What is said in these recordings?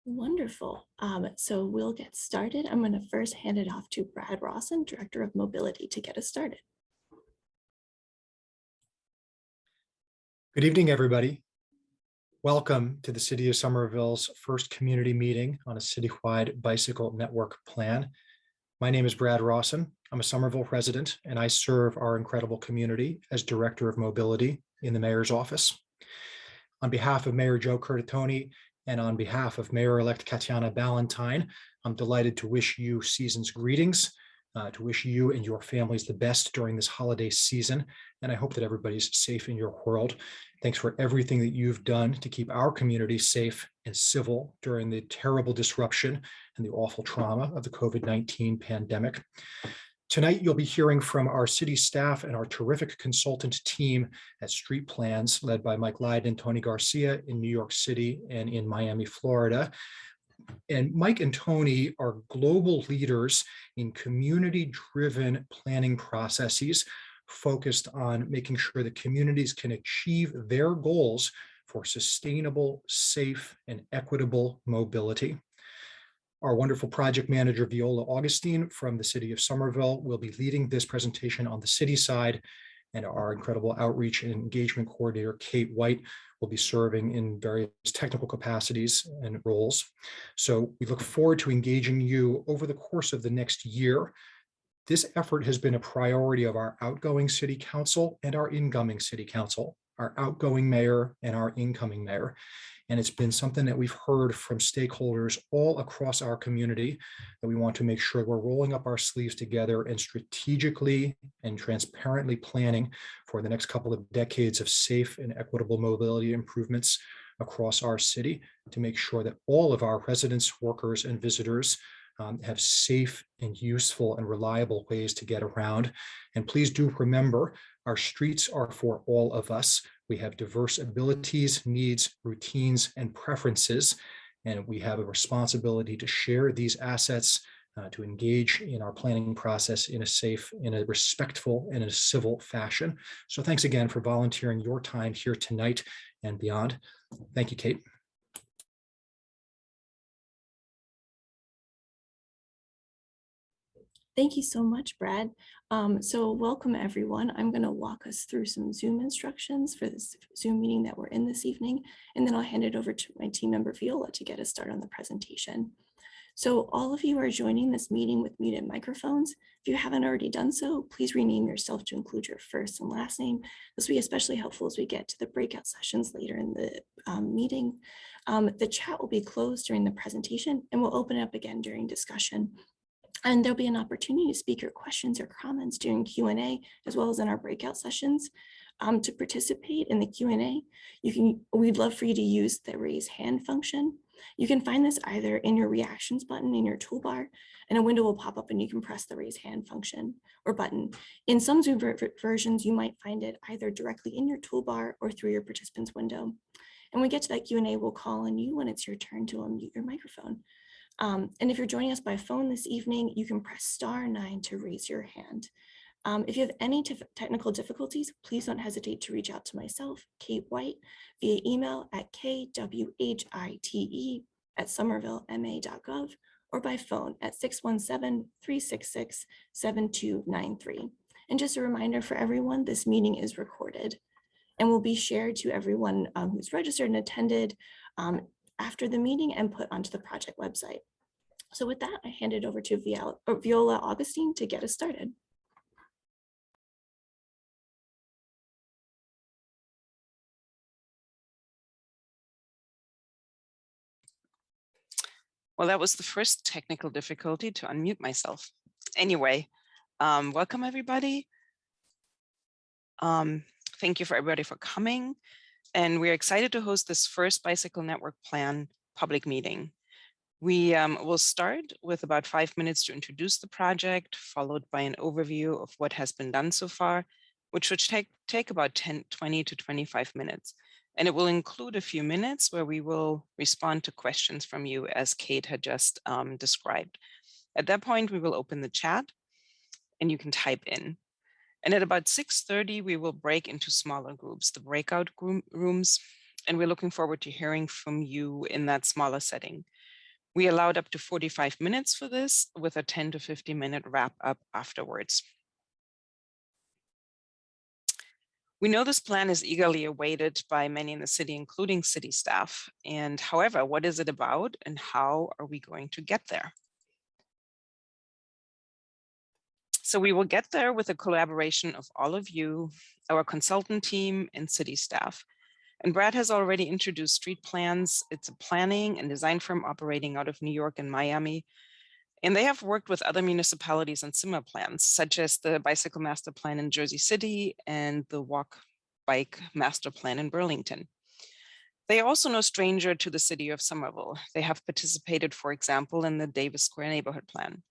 Wonderful. So we'll get started. I'm going to first hand it off to Brad Rawson, Director of Mobility, to get us started. Good evening, everybody. Welcome to the City of Somerville's first community meeting on a citywide bicycle network plan. My name is Brad Rawson. I'm a Somerville resident, and I serve our incredible community as Director of Mobility in the Mayor's office. On behalf of Mayor Joe Curtatone and on behalf of Mayor-elect Katiana Ballantyne, I'm delighted to wish you season's greetings, to wish you and your families the best during this holiday season. And I hope that everybody's safe in your world. Thanks for everything that you've done to keep our community safe and civil during the terrible disruption and the awful trauma of the COVID-19 pandemic. Tonight, you'll be hearing from our city staff and our terrific consultant team at Street Plans, led by Mike Lyden and Tony Garcia in New York City and in Miami, Florida. And Mike and Tony are global leaders in community-driven planning processes focused on making sure that communities can achieve their goals for sustainable, safe, and equitable mobility. Our wonderful project manager, Viola Augustine from the City of Somerville, will be leading this presentation on the city side, and our incredible outreach and engagement coordinator, Kate White, will be serving in various technical capacities and roles. So we look forward to engaging you over the course of the next year. This effort has been a priority of our outgoing city council and our incoming city council, our outgoing mayor and our incoming mayor. And it's been something that we've heard from stakeholders all across our community that we want to make sure we're rolling up our sleeves together and strategically and transparently planning for the next couple of decades of safe and equitable mobility improvements across our city to make sure that all of our residents, workers, and visitors have safe and useful and reliable ways to get around. And please do remember, our streets are for all of us. We have diverse abilities, needs, routines, and preferences, and we have a responsibility to share these assets, to engage in our planning process in a safe, in a respectful, and a civil fashion. So thanks again for volunteering your time here tonight and beyond. Thank you, Kate. Thank you so much, Brad. So welcome, everyone. I'm going to walk us through some Zoom instructions for this Zoom meeting that we're in this evening, and then I'll hand it over to my team member, Viola, to get us started on the presentation. So all of you are joining this meeting with muted microphones. If you haven't already done so, please rename yourself to include your first and last name. This will be especially helpful as we get to the breakout sessions later in the meeting. The chat will be closed during the presentation, and we'll open it up again during discussion. And there'll be an opportunity to speak your questions or comments during Q&A, as well as in our breakout sessions. To participate in the Q&A, we'd love for you to use the raise hand function. You can find this either in your reactions button in your toolbar, and a window will pop up and you can press the raise hand function or button. In some Zoom versions, you might find it either directly in your toolbar or through your participants window. And when we get to that Q&A, we'll call on you when it's your turn to unmute your microphone. And if you're joining us by phone this evening, you can press *9 to raise your hand. If you have any technical difficulties, please don't hesitate to reach out to myself, Kate White, via email at kwhite@somervillema.gov or by phone at 617-366-7293. And just a reminder for everyone, this meeting is recorded and will be shared to everyone who's registered and attended after the meeting and put onto the project website. So with that, I hand it over to Viola Augustine to get us started. Well, that was the first technical difficulty to unmute myself. Anyway, welcome everybody. Thank you for everybody for coming. And we're excited to host this first Bicycle Network Plan public meeting. We will start with about 5 minutes to introduce the project, followed by an overview of what has been done so far, which should take about 20 to 25 minutes. And it will include a few minutes where we will respond to questions from you, as Kate had just described. At that point, we will open the chat and you can type in. And at about 6:30, we will break into smaller groups, the breakout rooms, and we're looking forward to hearing from you in that smaller setting. We allowed up to 45 minutes for this with a 10 to 50-minute wrap up afterwards. We know this plan is eagerly awaited by many in the city, including city staff. And however, what is it about and how are we going to get there? So we will get there with a collaboration of all of you, our consultant team, and city staff. And Brad has already introduced Street Plans. It's a planning and design firm operating out of New York and Miami. And they have worked with other municipalities on similar plans, such as the Bicycle Master Plan in Jersey City and the Walk Bike Master Plan in Burlington. They are also no stranger to the city of Somerville. They have participated, for example, in the Davis Square Neighborhood Plan.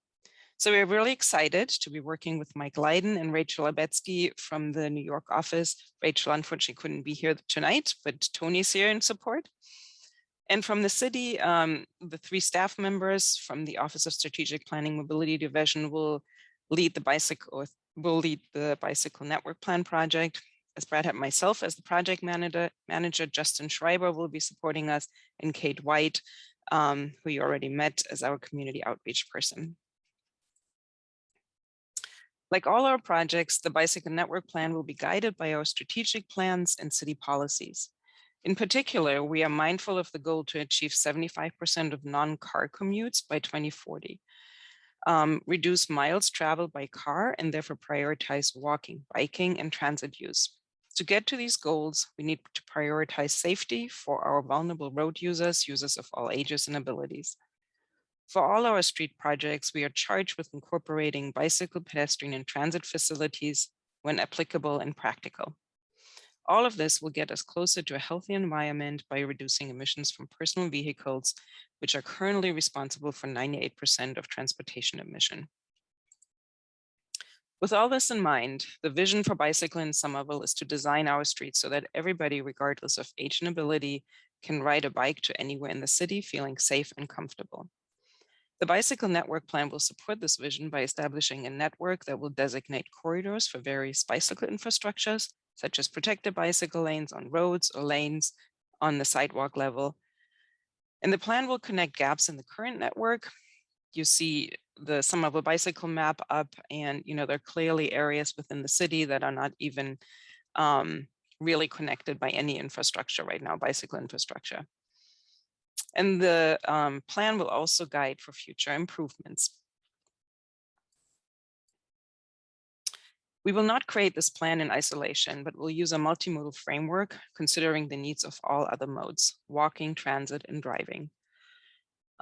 So we're really excited to be working with Mike Leiden and Rachel Abetsky from the New York office. Rachel unfortunately couldn't be here tonight, but Tony's here in support. And from the city, the 3 staff members from the Office of Strategic Planning Mobility Division will lead the bicycle network plan project. As Brad had myself as the project manager, Justin Schreiber will be supporting us, and Kate White, who you already met, as our community outreach person. Like all our projects, the bicycle network plan will be guided by our strategic plans and city policies. In particular, we are mindful of the goal to achieve 75% of non-car commutes by 2040, reduce miles traveled by car, and therefore prioritize walking, biking, and transit use. To get to these goals, we need to prioritize safety for our vulnerable road users of all ages and abilities. For all our street projects, we are charged with incorporating bicycle, pedestrian, and transit facilities when applicable and practical. All of this will get us closer to a healthy environment by reducing emissions from personal vehicles, which are currently responsible for 98% of transportation emission. With all this in mind, the vision for bicycling in Somerville is to design our streets so that everybody, regardless of age and ability, can ride a bike to anywhere in the city feeling safe and comfortable. The bicycle network plan will support this vision by establishing a network that will designate corridors for various bicycle infrastructures, such as protected bicycle lanes on roads or lanes on the sidewalk level. And the plan will connect gaps in the current network. You see the Somerville bicycle map up, and there are clearly areas within the city that are not even really connected by any infrastructure right now, bicycle infrastructure. And the plan will also guide for future improvements. We will not create this plan in isolation, but we'll use a multimodal framework considering the needs of all other modes: walking, transit, and driving.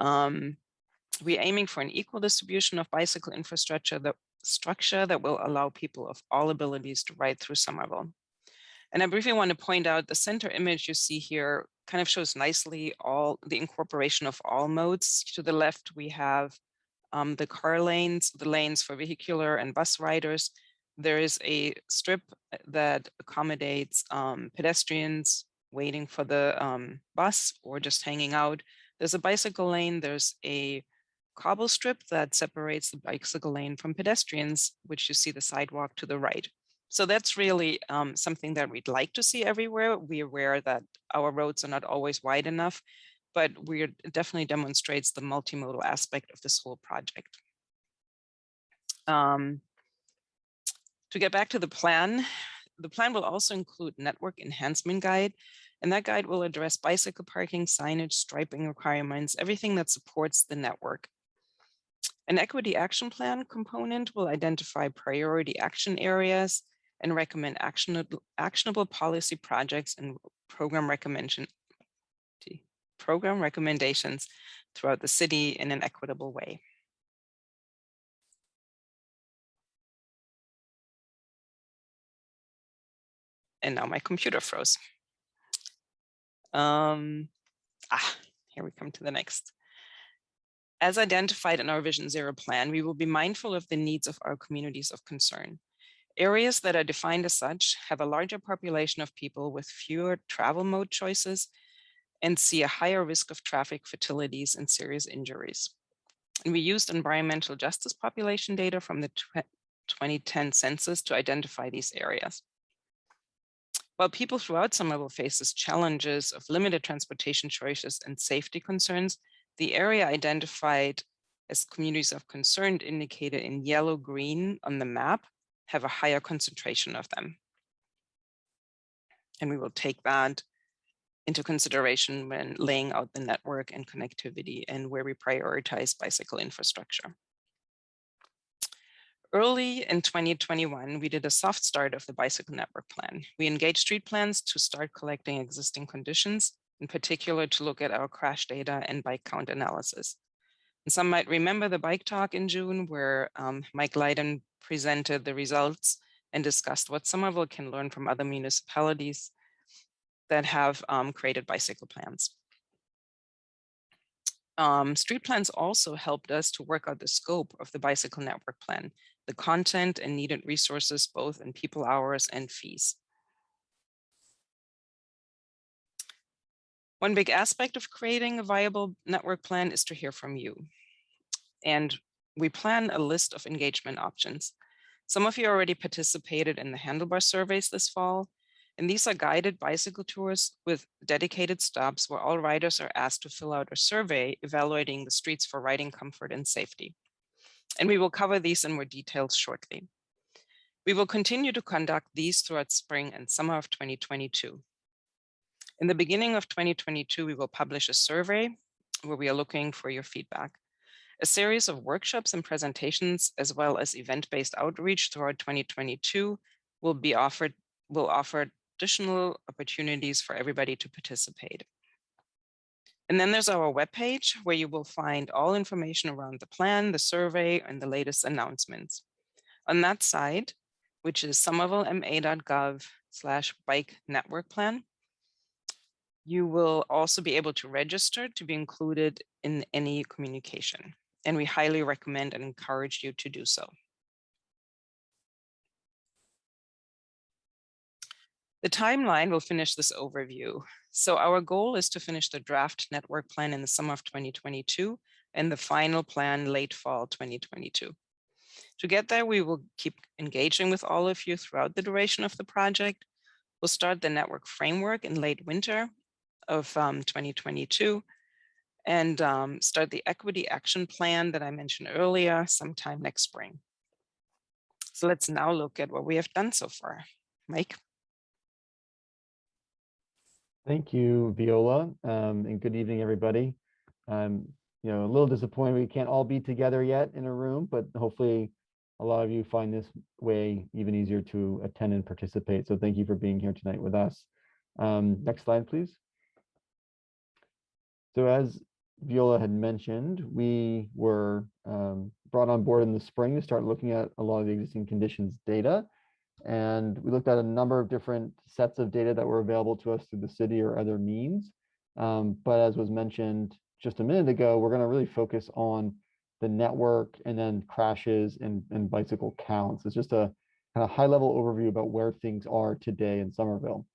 We're aiming for an equal distribution of bicycle infrastructure that will allow people of all abilities to ride through Somerville. And I briefly want to point out the center image you see here kind of shows nicely all the incorporation of all modes. To the left, we have the car lanes, the lanes for vehicular and bus riders. There is a strip that accommodates pedestrians waiting for the bus or just hanging out. There's a bicycle lane. There's a cobble strip that separates the bicycle lane from pedestrians, which you see the sidewalk to the right. So that's really something that we'd like to see everywhere. We're aware that our roads are not always wide enough, but it definitely demonstrates the multimodal aspect of this whole project. To get back to the plan will also include network enhancement guide, and that guide will address bicycle parking, signage, striping requirements, everything that supports the network. An equity action plan component will identify priority action areas and recommend actionable policy projects and program recommendations throughout the city in an equitable way. And now my computer froze. Here we come to the next. As identified in our Vision Zero plan, we will be mindful of the needs of our communities of concern. Areas that are defined as such have a larger population of people with fewer travel mode choices and see a higher risk of traffic fatalities and serious injuries. And we used environmental justice population data from the 2010 census to identify these areas. While people throughout Somerville faces challenges of limited transportation choices and safety concerns, The area identified as communities of concern indicated in yellow-green on the map have a higher concentration of them. And we will take that into consideration when laying out the network and connectivity and where we prioritize bicycle infrastructure. Early in 2021, we did a soft start of the bicycle network plan. We engaged street plans to start collecting existing conditions, in particular to look at our crash data and bike count analysis. And some might remember the bike talk in June where Mike Leiden presented the results and discussed what Somerville can learn from other municipalities that have created bicycle plans. Street plans also helped us to work out the scope of the bicycle network plan, the content and needed resources, both in people hours and fees. One big aspect of creating a viable network plan is to hear from you. And we plan a list of engagement options. Some of you already participated in the Handlebar Surveys this fall, and these are guided bicycle tours with dedicated stops where all riders are asked to fill out a survey evaluating the streets for riding comfort and safety. And we will cover these in more details shortly. We will continue to conduct these throughout spring and summer of 2022. In the beginning of 2022, we will publish a survey where we are looking for your feedback. A series of workshops and presentations, as well as event-based outreach throughout 2022 will offer additional opportunities for everybody to participate. And then there's our webpage where you will find all information around the plan, the survey, and the latest announcements. On that site, which is somervillema.gov/bike network plan, you will also be able to register to be included in any communication. And we highly recommend and encourage you to do so. The timeline will finish this overview. So our goal is to finish the draft network plan in the summer of 2022 and the final plan late fall 2022. To get there, we will keep engaging with all of you throughout the duration of the project. We'll start the network framework in late winter of 2022 and start the equity action plan that I mentioned earlier sometime next spring. So let's now look at what we have done so far. Mike. Thank you, Viola, and good evening, everybody. A little disappointed we can't all be together yet in a room, but hopefully a lot of you find this way even easier to attend and participate. So thank you for being here tonight with us. Next slide, please. So as Viola had mentioned, we were brought on board in the spring to start looking at a lot of the existing conditions data. And we looked at a number of different sets of data that were available to us through the city or other means. But as was mentioned just a minute ago, we're going to really focus on the network and then crashes and bicycle counts. It's just a kind of high level overview about where things are today in Somerville.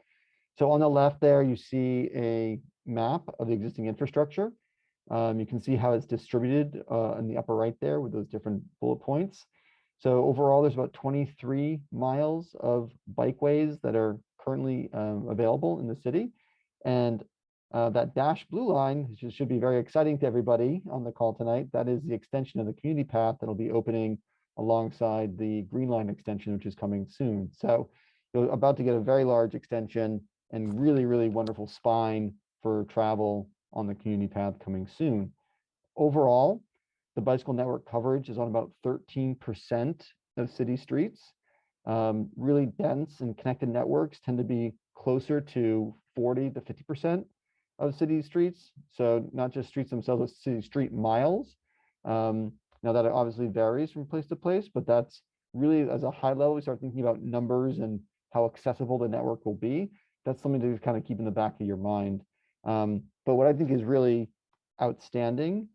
So on the left there, you see a map of the existing infrastructure. You can see how it's distributed in the upper right there with those different bullet points. So overall, there's about 23 miles of bikeways that are currently available in the city. And that dashed blue line, which should be very exciting to everybody on the call tonight, that is the extension of the community path that'll be opening alongside the green line extension, which is coming soon. So you're about to get a very large extension and really, really wonderful spine for travel on the community path coming soon. Overall, the bicycle network coverage is on about 13% of city streets. Really dense and connected networks tend to be closer to 40 to 50% of city streets. So not just streets themselves, but city street miles. Now that obviously varies from place to place, but that's really, as a high level, we start thinking about numbers and how accessible the network will be. That's something to kind of keep in the back of your mind. But what I think is really outstanding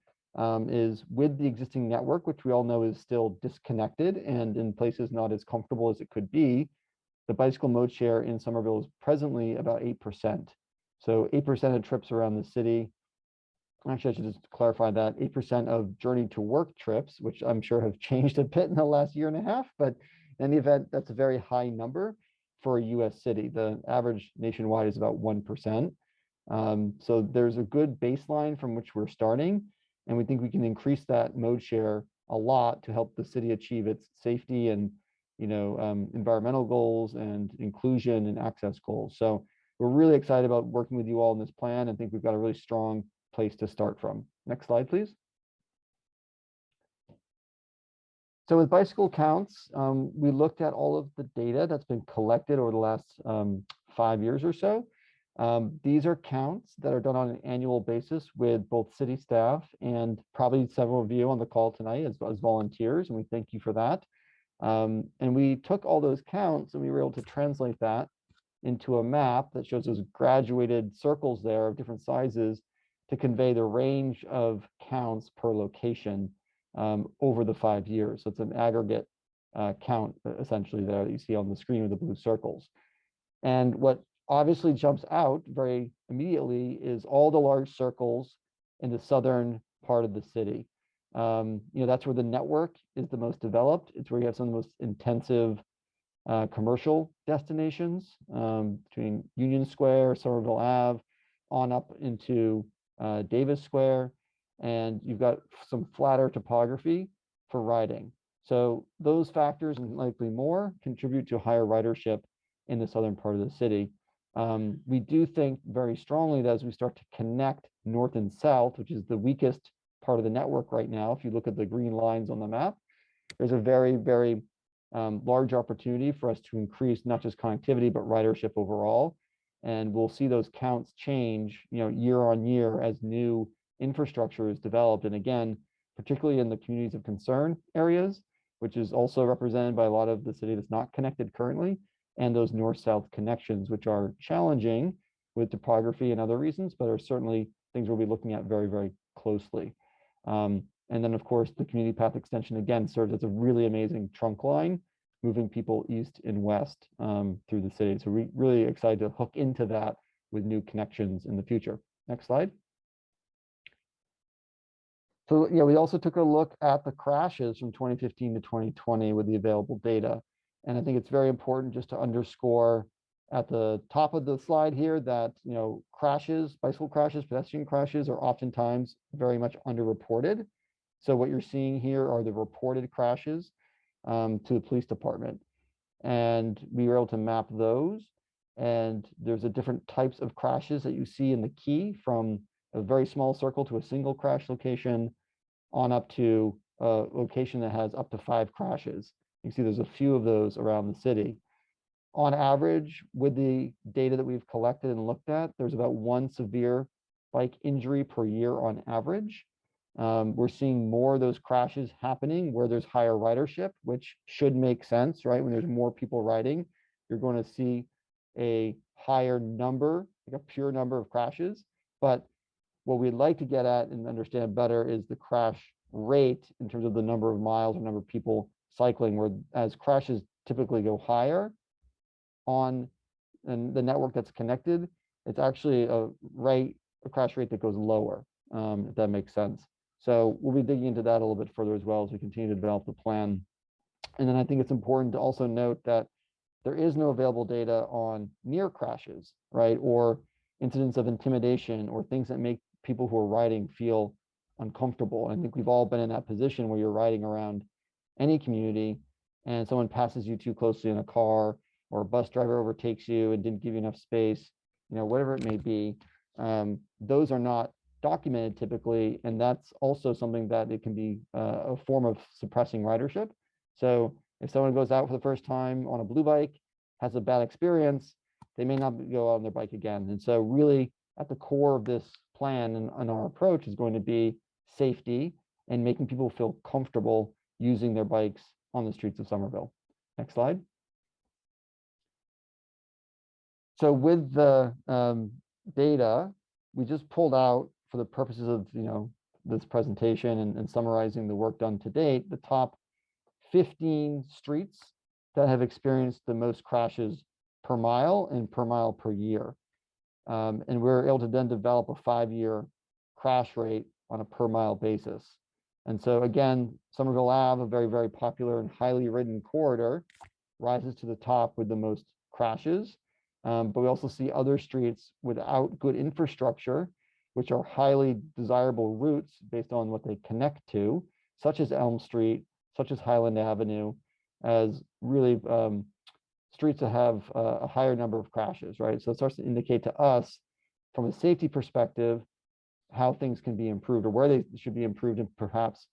is with the existing network, which we all know is still disconnected and in places not as comfortable as it could be, the bicycle mode share in Somerville is presently about 8%. So 8% of trips around the city. Actually, I should just clarify that 8% of journey to work trips, which I'm sure have changed a bit in the last year and a half, but in any event, that's a very high number for a US city. The average nationwide is about 1%. So there's a good baseline from which we're starting. And we think we can increase that mode share a lot to help the city achieve its safety and environmental goals and inclusion and access goals. So we're really excited about working with you all in this plan and think we've got a really strong place to start from. Next slide, please. So with bicycle counts, we looked at all of the data that's been collected over the last 5 years or so. These are counts that are done on an annual basis with both city staff and probably several of you on the call tonight as volunteers, and we thank you for that. And we took all those counts and we were able to translate that into a map that shows those graduated circles there of different sizes to convey the range of counts per location over the 5 years. So it's an aggregate count essentially there that you see on the screen with the blue circles. And what obviously jumps out very immediately is all the large circles in the southern part of the city. That's where the network is the most developed. It's where you have some of the most intensive commercial destinations between Union Square, Somerville Ave, on up into Davis Square, and you've got some flatter topography for riding. So those factors and likely more contribute to higher ridership in the southern part of the city. We do think very strongly that as we start to connect north and south, which is the weakest part of the network right now, if you look at the green lines on the map, there's a very, very large opportunity for us to increase not just connectivity, but ridership overall. And we'll see those counts change, year on year as new infrastructure is developed. And again, particularly in the communities of concern areas, which is also represented by a lot of the city that's not connected currently, and those north-south connections, which are challenging with topography and other reasons, but are certainly things we'll be looking at very, very closely. And then, of course, the community path extension, again, serves as a really amazing trunk line, moving people east and west through the city. So we're really excited to hook into that with new connections in the future. Next slide. So, we also took a look at the crashes from 2015 to 2020 with the available data. And I think it's very important just to underscore at the top of the slide here that, crashes, bicycle crashes, pedestrian crashes are oftentimes very much underreported. So what you're seeing here are the reported crashes to the police department. And we were able to map those. And there's a different types of crashes that you see in the key, from a very small circle to a single crash location on up to a location that has up to 5 crashes. You can see there's a few of those around the city. On average, with the data that we've collected and looked at, there's about 1 severe bike injury per year on average. We're seeing more of those crashes happening where there's higher ridership, which should make sense, right? When there's more people riding, you're going to see a higher number, like a pure number of crashes. But what we'd like to get at and understand better is the crash rate in terms of the number of miles or number of people cycling, where as crashes typically go higher on the network that's connected, it's actually a crash rate that goes lower, if that makes sense. So we'll be digging into that a little bit further as well as we continue to develop the plan. And then I think it's important to also note that there is no available data on near crashes, right? Or incidents of intimidation or things that make people who are riding feel uncomfortable. I think we've all been in that position where you're riding around any community and someone passes you too closely in a car, or a bus driver overtakes you and didn't give you enough space, whatever it may be. Those are not documented typically, and that's also something that it can be a form of suppressing ridership. So if someone goes out for the first time on a blue bike, has a bad experience, they may not go out on their bike again. And so really at the core of this plan and our approach is going to be safety and making people feel comfortable using their bikes on the streets of Somerville. Next slide. So with the data, we just pulled out, for the purposes of this presentation and summarizing the work done to date, the top 15 streets that have experienced the most crashes per mile and per mile per year. And we're able to then develop a 5-year crash rate on a per mile basis. And so again, Somerville Ave, a very, very popular and highly ridden corridor, rises to the top with the most crashes. But we also see other streets without good infrastructure which are highly desirable routes based on what they connect to, such as Elm Street, such as Highland Avenue, as really streets that have a higher number of crashes, right? So it starts to indicate to us from a safety perspective how things can be improved or where they should be improved and perhaps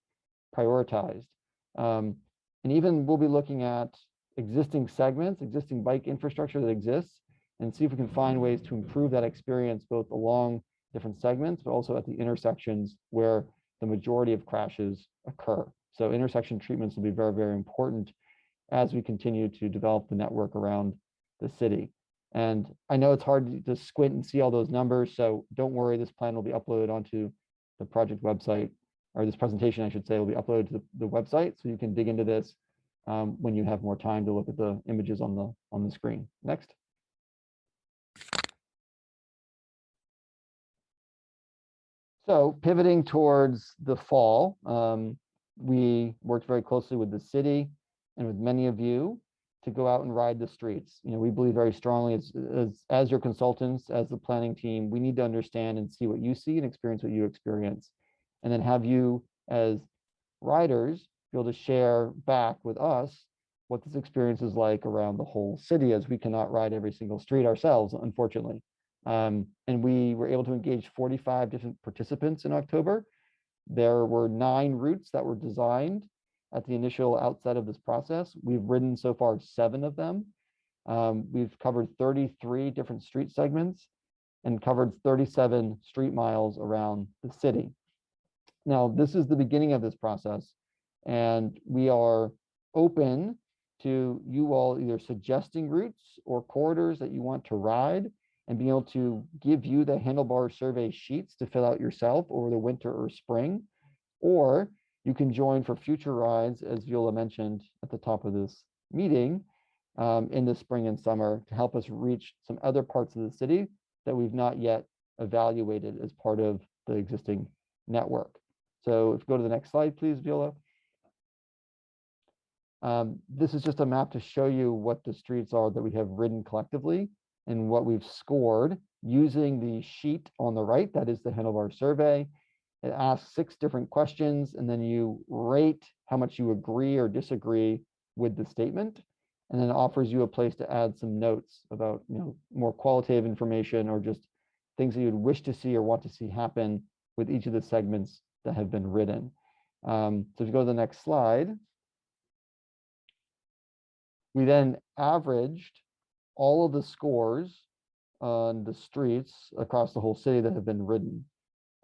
prioritized. And even we'll be looking at existing segments, existing bike infrastructure that exists, and see if we can find ways to improve that experience both along different segments, but also at the intersections where the majority of crashes occur. So intersection treatments will be very, very important as we continue to develop the network around the city. And I know it's hard to squint and see all those numbers, so don't worry, this plan will be uploaded onto the project website, or this presentation, I should say, will be uploaded to the website, so you can dig into this when you have more time to look at the images on the screen. Next. So pivoting towards the fall, we worked very closely with the city and with many of you to go out and ride the streets. You know, we believe very strongly as your consultants, as the planning team, we need to understand and see what you see and experience what you experience. And then have you as riders be able to share back with us what this experience is like around the whole city, as we cannot ride every single street ourselves, unfortunately. And we were able to engage 45 different participants in October. There were 9 routes that were designed at the initial outset of this process. We've ridden so far 7 of them. We've covered 33 different street segments and covered 37 street miles around the city. Now, this is the beginning of this process, and we are open to you all either suggesting routes or corridors that you want to ride, and being able to give you the Handlebar Survey sheets to fill out yourself over the winter or spring, or you can join for future rides, as Viola mentioned at the top of this meeting, in the spring and summer to help us reach some other parts of the city that we've not yet evaluated as part of the existing network. So if you go to the next slide, please, Viola. This is just a map to show you what the streets are that we have ridden collectively and what we've scored using the sheet on the right. That is the Handlebar Survey. It asks 6 different questions, and then you rate how much you agree or disagree with the statement, and then it offers you a place to add some notes about, you know, more qualitative information or just things that you'd wish to see or want to see happen with each of the segments that have been ridden. So if you go to the next slide, we then averaged all of the scores on the streets across the whole city that have been ridden.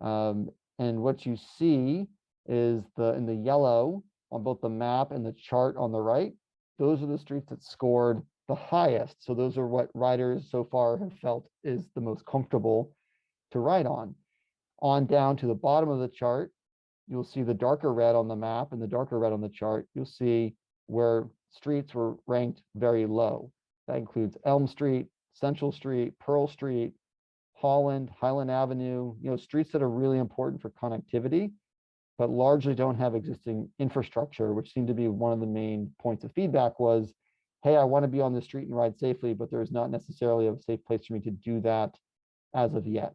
And what you see is in the yellow on both the map and the chart on the right, those are the streets that scored the highest. So those are what riders so far have felt is the most comfortable to ride on. On down to the bottom of the chart, you'll see the darker red on the map and the darker red on the chart. You'll see where streets were ranked very low. That includes Elm Street, Central Street, Pearl Street, Highland Avenue, you know, streets that are really important for connectivity, but largely don't have existing infrastructure, which seemed to be one of the main points of feedback was, hey, I want to be on the street and ride safely, but there's not necessarily a safe place for me to do that as of yet.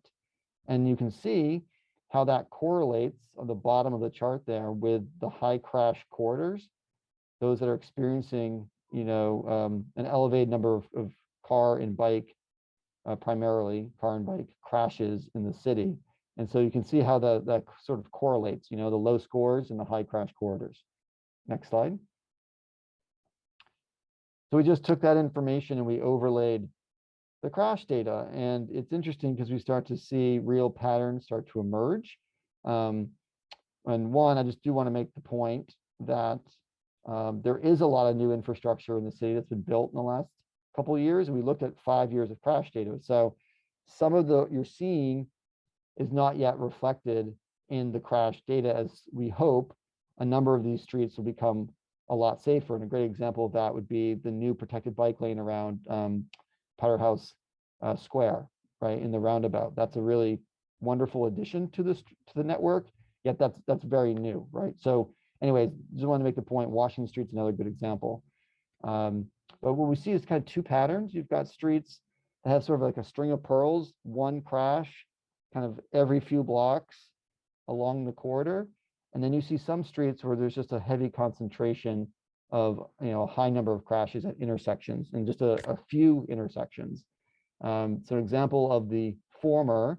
And you can see how that correlates on the bottom of the chart there with the high crash corridors, those that are experiencing, you know, an elevated number of car and bike, primarily car and bike crashes in the city. And so you can see how that sort of correlates, you know, the low scores and the high crash corridors. Next slide. So we just took that information and we overlaid the crash data. And it's interesting because we start to see real patterns start to emerge. And one, I just do want to make the point that there is a lot of new infrastructure in the city that's been built in the last couple of years. And we looked at 5 years of crash data. So some of the you're seeing is not yet reflected in the crash data, as we hope a number of these streets will become a lot safer. And a great example of that would be the new protected bike lane around Powderhouse Square, right, in the roundabout. That's a really wonderful addition to the network, yet that's very new, right? So anyways, just want to make the point, Washington Street's another good example. But what we see is kind of 2 patterns. You've got streets that have sort of like a string of pearls, one crash, kind of every few blocks along the corridor. And then you see some streets where there's just a heavy concentration of, a high number of crashes at intersections and just a few intersections. So an example of the former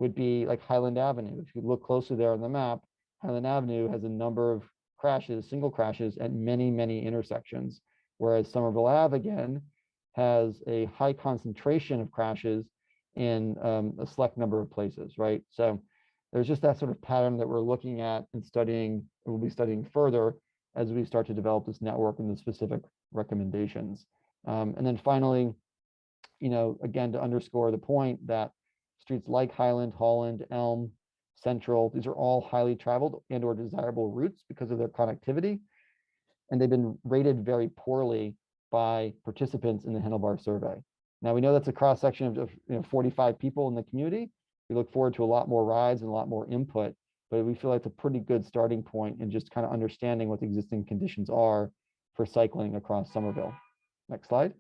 would be like Highland Avenue. If you look closely there on the map, Highland Avenue has a number of crashes, single crashes at many, many intersections, whereas Somerville Ave again has a high concentration of crashes in a select number of places, right? So there's just that sort of pattern that we're looking at and studying, we'll be studying further as we start to develop this network and the specific recommendations. And then finally, again, to underscore the point that streets like Highland, Holland, Elm, Central, these are all highly traveled and or desirable routes because of their connectivity. And they've been rated very poorly by participants in the Handlebar survey. Now we know that's a cross section of 45 people in the community. We look forward to a lot more rides and a lot more input, but we feel like it's a pretty good starting point in just kind of understanding what the existing conditions are for cycling across Somerville. Next slide.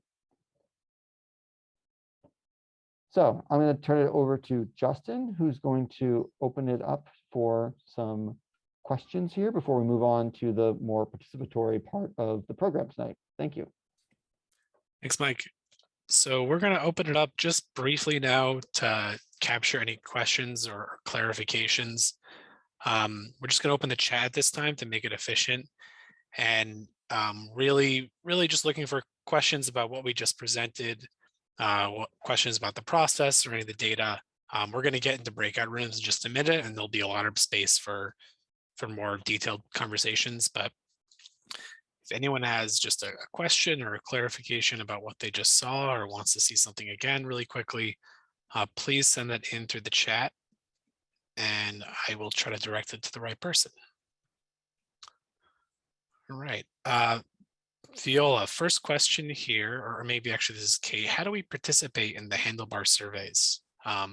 So I'm going to turn it over to Justin, who's going to open it up for some questions here before we move on to the more participatory part of the program tonight. Thank you. Thanks, Mike. So we're going to open it up just briefly now to capture any questions or clarifications. We're just going to open the chat this time to make it efficient, and really just looking for questions about what we just presented, what questions about the process or any of the data. We're going to get into breakout rooms in just a minute, and there'll be a lot of space for more detailed conversations. But if anyone has just a question or a clarification about what they just saw or wants to see something again really quickly, please send that in through the chat, and I will try to direct it to the right person. All right. Viola, first question here, or maybe actually this is Kate. How do we participate in the Handlebar surveys? How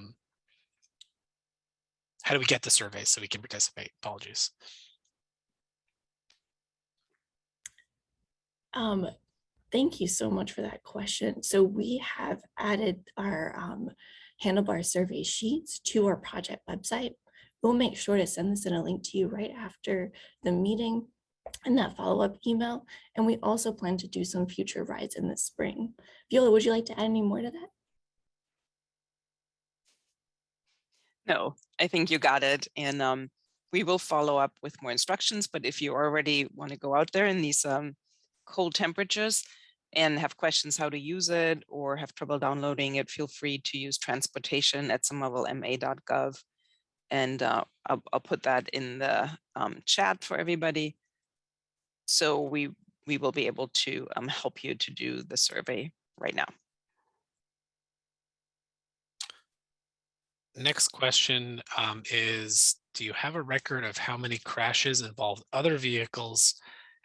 do we get the surveys so we can participate? Apologies. Thank you so much for that question. So we have added our Handlebar survey sheets to our project website. We'll make sure to send this in a link to you right after the meeting in that follow-up email. And we also plan to do some future rides in the spring. Viola, would you like to add any more to that? No, I think you got it. And we will follow up with more instructions. But if you already want to go out there in these cold temperatures and have questions how to use it or have trouble downloading it, feel free to use transportation@somervillema.gov. And I'll put that in the chat for everybody. So we will be able to help you to do the survey right now. Next question is, do you have a record of how many crashes involved other vehicles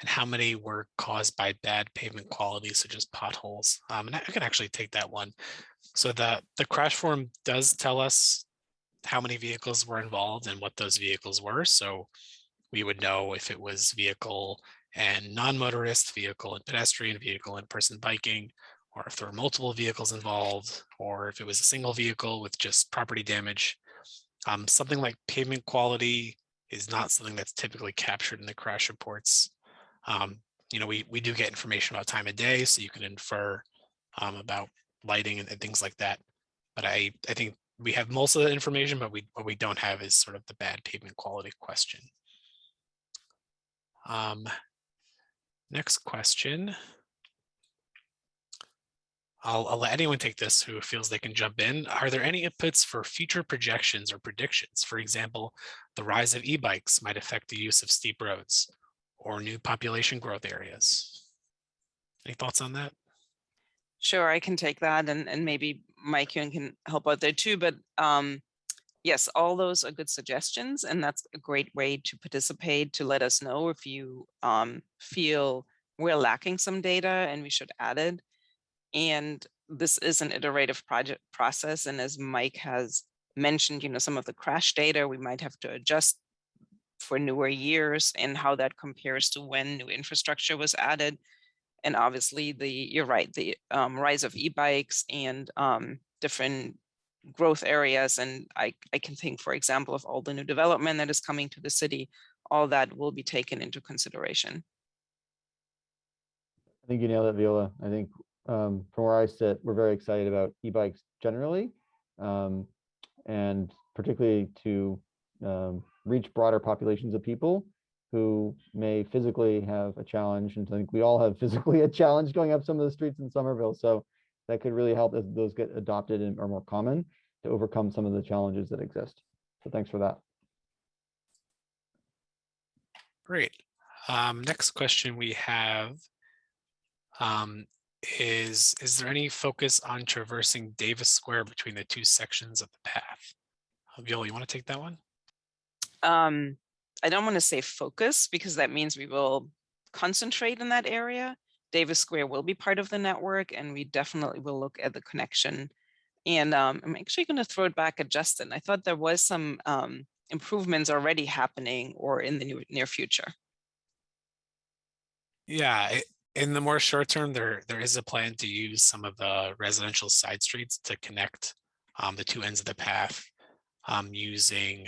and how many were caused by bad pavement quality, such as potholes? And I can actually take that one. So the crash form does tell us how many vehicles were involved and what those vehicles were. So we would know if it was vehicle and non-motorist, vehicle and pedestrian, vehicle and person biking, or if there were multiple vehicles involved, or if it was a single vehicle with just property damage. Something like pavement quality is not something that's typically captured in the crash reports. We do get information about time of day, so you can infer about lighting and things like that. But I think we have most of the information, but what we don't have is sort of the bad pavement quality question. Next question. I'll let anyone take this who feels they can jump in. Are there any inputs for future projections or predictions? For example, the rise of e-bikes might affect the use of steep roads or new population growth areas. Any thoughts on that? Sure, I can take that, and maybe Mike, you can help out there too. But yes, all those are good suggestions, and that's a great way to participate, to let us know if you feel we're lacking some data and we should add it. And this is an iterative project process. And as Mike has mentioned, some of the crash data we might have to adjust for newer years and how that compares to when new infrastructure was added. And obviously you're right, the rise of e-bikes and different growth areas. And I can think, for example, of all the new development that is coming to the city, all that will be taken into consideration. I think you nailed it, Viola. I think from where I sit, we're very excited about e-bikes generally, and particularly to reach broader populations of people who may physically have a challenge. And I think we all have physically a challenge going up some of the streets in Somerville. So that could really help as those get adopted and are more common to overcome some of the challenges that exist. So thanks for that. Great. Next question we have is there any focus on traversing Davis Square between the two sections of the path? Viola, you want to take that one? I don't want to say focus because that means we will concentrate in that area. Davis Square will be part of the network, and we definitely will look at the connection. And I'm actually going to throw it back at Justin. I thought there was some improvements already happening or in the near future. Yeah, in the more short term, there is a plan to use some of the residential side streets to connect the two ends of the path using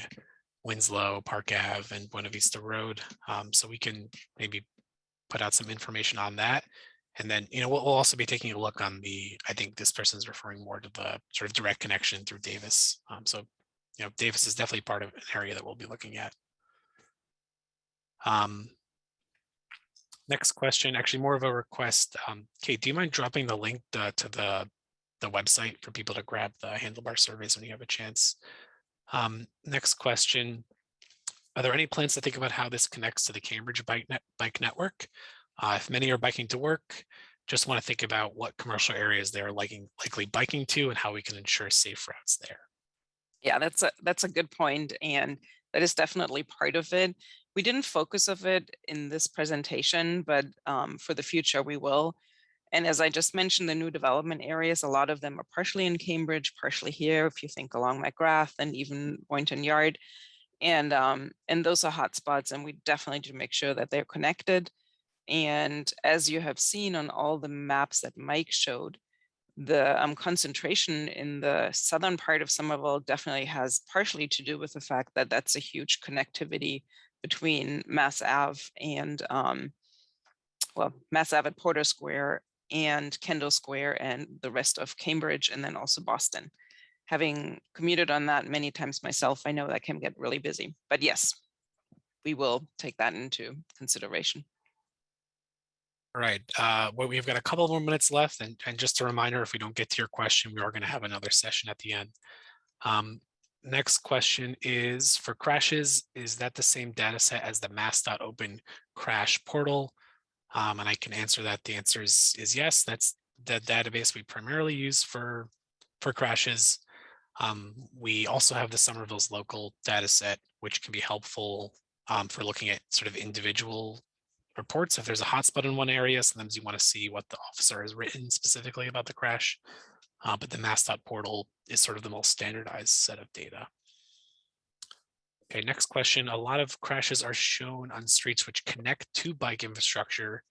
Winslow, Park Ave, and Buena Vista Road. So we can maybe put out some information on that. And then, we'll also be taking a look on I think this person's referring more to the sort of direct connection through Davis. So, Davis is definitely part of an area that we'll be looking at. Next question, actually more of a request. Kate, do you mind dropping the link to the website for people to grab the Handlebar surveys when you have a chance? Next question, are there any plans to think about how this connects to the Cambridge bike network? If many are biking to work, just want to think about what commercial areas they're likely biking to and how we can ensure safe routes there. Yeah, that's a good point, and that is definitely part of it. We didn't focus of it in this presentation, but for the future we will. And as I just mentioned, the new development areas, a lot of them are partially in Cambridge, partially here, if you think along McGrath and even Boynton Yard. And those are hotspots, and we definitely do make sure that they're connected. And as you have seen on all the maps that Mike showed, the concentration in the southern part of Somerville definitely has partially to do with the fact that that's a huge connectivity between Mass Ave and, Mass Ave at Porter Square and Kendall Square and the rest of Cambridge, and then also Boston. Having commuted on that many times myself, I know that can get really busy. But yes, we will take that into consideration. All right, well, we've got a couple more minutes left, and just a reminder, if we don't get to your question, we are going to have another session at the end. Next question is, for crashes, is that the same data set as the mass.open crash portal? And I can answer that. The answer is yes. That's the database we primarily use for crashes. We also have the Somerville's local data set, which can be helpful for looking at sort of individual reports. If there's a hotspot in one area, sometimes you want to see what the officer has written specifically about the crash. But the mass.portal is sort of the most standardized set of data. Okay, next question. A lot of crashes are shown on streets which connect to bike infrastructure.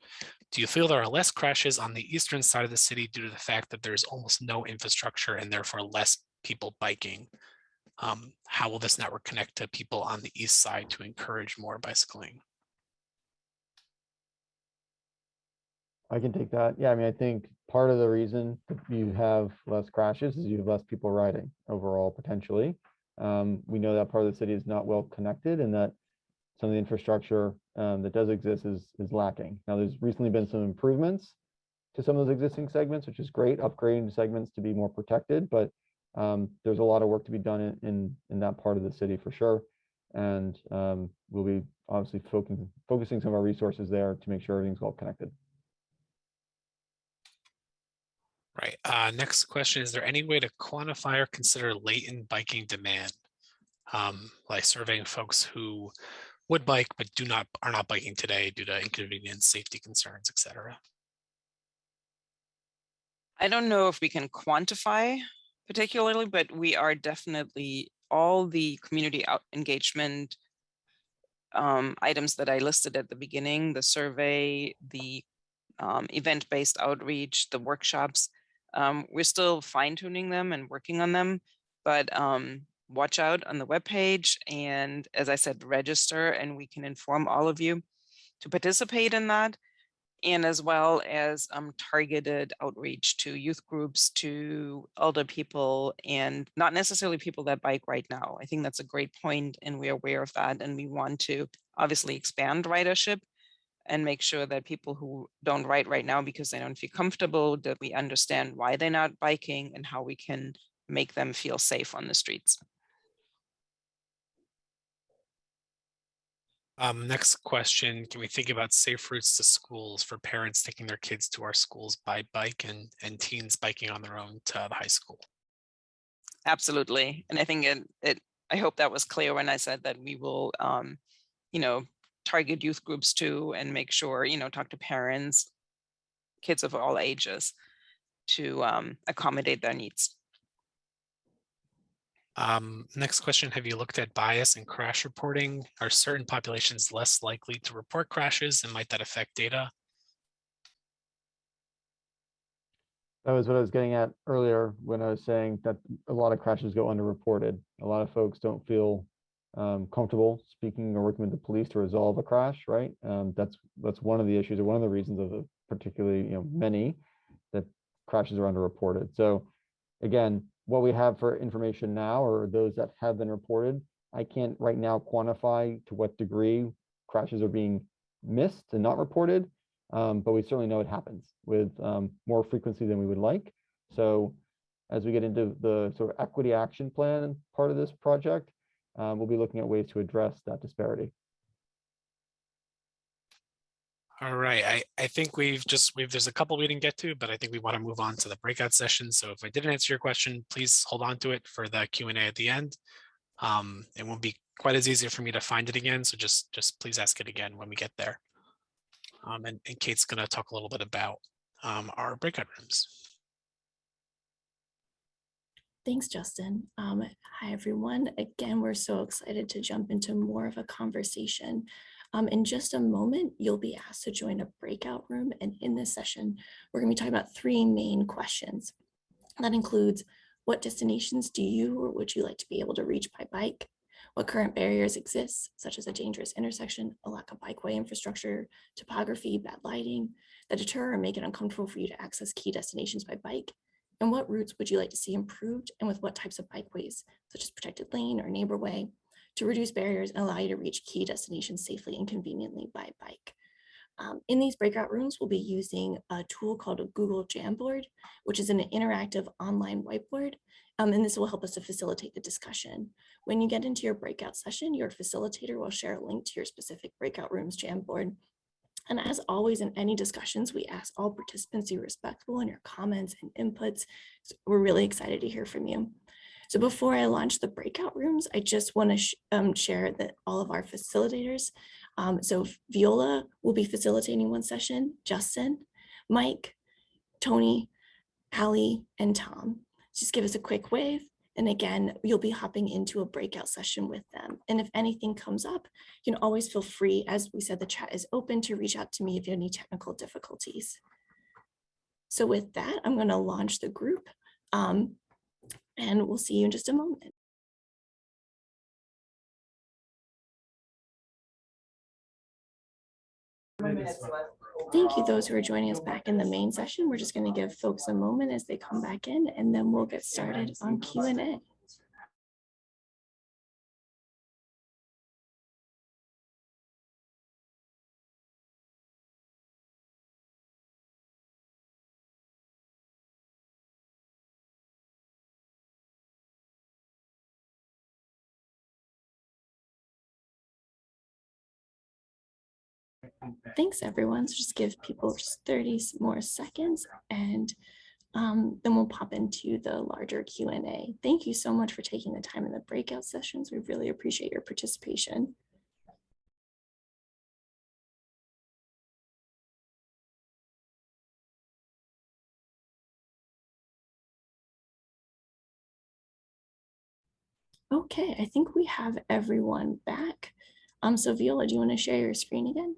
Do you feel there are less crashes on the eastern side of the city due to the fact that there's almost no infrastructure and therefore less people biking? How will this network connect to people on the east side to encourage more bicycling? I can take that. Yeah, I mean, I think part of the reason you have less crashes is you have less people riding overall, potentially. We know that part of the city is not well connected and that some of the infrastructure that does exist is lacking. Now, there's recently been some improvements to some of those existing segments, which is great, upgrading segments to be more protected, but there's a lot of work to be done in that part of the city for sure. And we'll be obviously focusing some of our resources there to make sure everything's well connected. Right. Next question, is there any way to quantify or consider latent biking demand? Like surveying folks who would bike but are not biking today due to inconvenience, safety concerns, etc. I don't know if we can quantify particularly, but we are definitely all the community engagement items that I listed at the beginning, the survey, the event-based outreach, the workshops. We're still fine-tuning them and working on them, but watch out on the webpage, and as I said, register, and we can inform all of you to participate in that, and as well as targeted outreach to youth groups, to older people, and not necessarily people that bike right now. I think that's a great point, and we're aware of that, and we want to obviously expand ridership and make sure that people who don't ride right now because they don't feel comfortable, that we understand why they're not biking and how we can make them feel safe on the streets. Next question, can we think about safe routes to schools for parents taking their kids to our schools by bike and teens biking on their own to the high school? Absolutely. And I think I hope that was clear when I said that we will, target youth groups too, and make sure, talk to parents, kids of all ages, to accommodate their needs. Next question, have you looked at bias and crash reporting? Are certain populations less likely to report crashes, and might that affect data? That was what I was getting at earlier when I was saying that a lot of crashes go underreported. A lot of folks don't feel comfortable speaking or working with the police to resolve a crash, right? That's one of the issues, or one of the reasons of the particularly many that crashes are underreported. So again, what we have for information now, or those that have been reported, I can't right now quantify to what degree crashes are being missed and not reported, but we certainly know it happens with more frequency than we would like. So as we get into the sort of equity action plan part of this project, we'll be looking at ways to address that disparity. All right, I think there's a couple we didn't get to, but I think we want to move on to the breakout session. So if I didn't answer your question, please hold on to it for the Q&A at the end. It won't be quite as easy for me to find it again, so just please ask it again when we get there. And Kate's going to talk a little bit about our breakout rooms. Thanks, Justin. Hi, everyone. Again, we're so excited to jump into more of a conversation. In just a moment, you'll be asked to join a breakout room. And in this session, we're going to be talking about three main questions. That includes, what destinations do you or would you like to be able to reach by bike? What current barriers exist, such as a dangerous intersection, a lack of bikeway infrastructure, topography, bad lighting, that deter or make it uncomfortable for you to access key destinations by bike? And what routes would you like to see improved, and with what types of bikeways, such as protected lane or neighbor way, to reduce barriers and allow you to reach key destinations safely and conveniently by bike? In these breakout rooms, we'll be using a tool called a Google Jamboard, which is an interactive online whiteboard, and this will help us to facilitate the discussion. When you get into your breakout session, your facilitator will share a link to your specific breakout room's Jamboard. And as always, in any discussions, we ask all participants to be respectful in your comments and inputs. So we're really excited to hear from you. So before I launch the breakout rooms, I just want to share that all of our facilitators, so Viola will be facilitating one session, Justin, Mike, Tony, Ali, and Tom. Just give us a quick wave. And again, you'll be hopping into a breakout session with them. And if anything comes up, you can always feel free, as we said, the chat is open, to reach out to me if you have any technical difficulties. So with that, I'm going to launch the group, and we'll see you in just a moment. Thank you, those who are joining us back in the main session. We're just going to give folks a moment as they come back in, and then we'll get started on Q&A. Thanks, everyone. So just give people just 30 more seconds, and then we'll pop into the larger Q&A. Thank you so much for taking the time in the breakout sessions. We really appreciate your participation. Okay, I think we have everyone back. So Viola, do you want to share your screen again?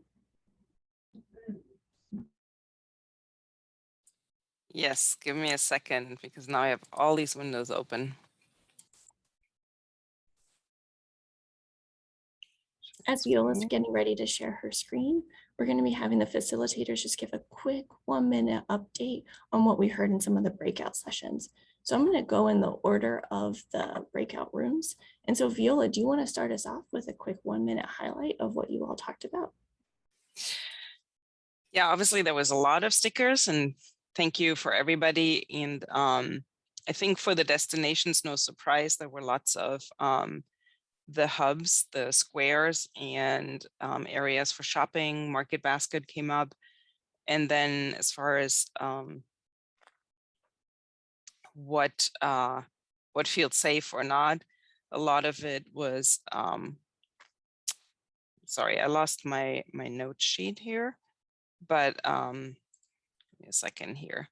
Yes, give me a second, because now I have all these windows open. As Viola's getting ready to share her screen, we're going to be having the facilitators just give a quick 1-minute update on what we heard in some of the breakout sessions. So I'm going to go in the order of the breakout rooms. And so Viola, do you want to start us off with a quick 1-minute highlight of what you all talked about? Yeah, obviously there was a lot of stickers, and thank you for everybody. And I think for the destinations, no surprise, there were lots of the hubs, the squares, and areas for shopping. Market Basket came up. And then as far as what feels safe or not, a lot of it was, sorry, I lost my note sheet here, but give me a second here.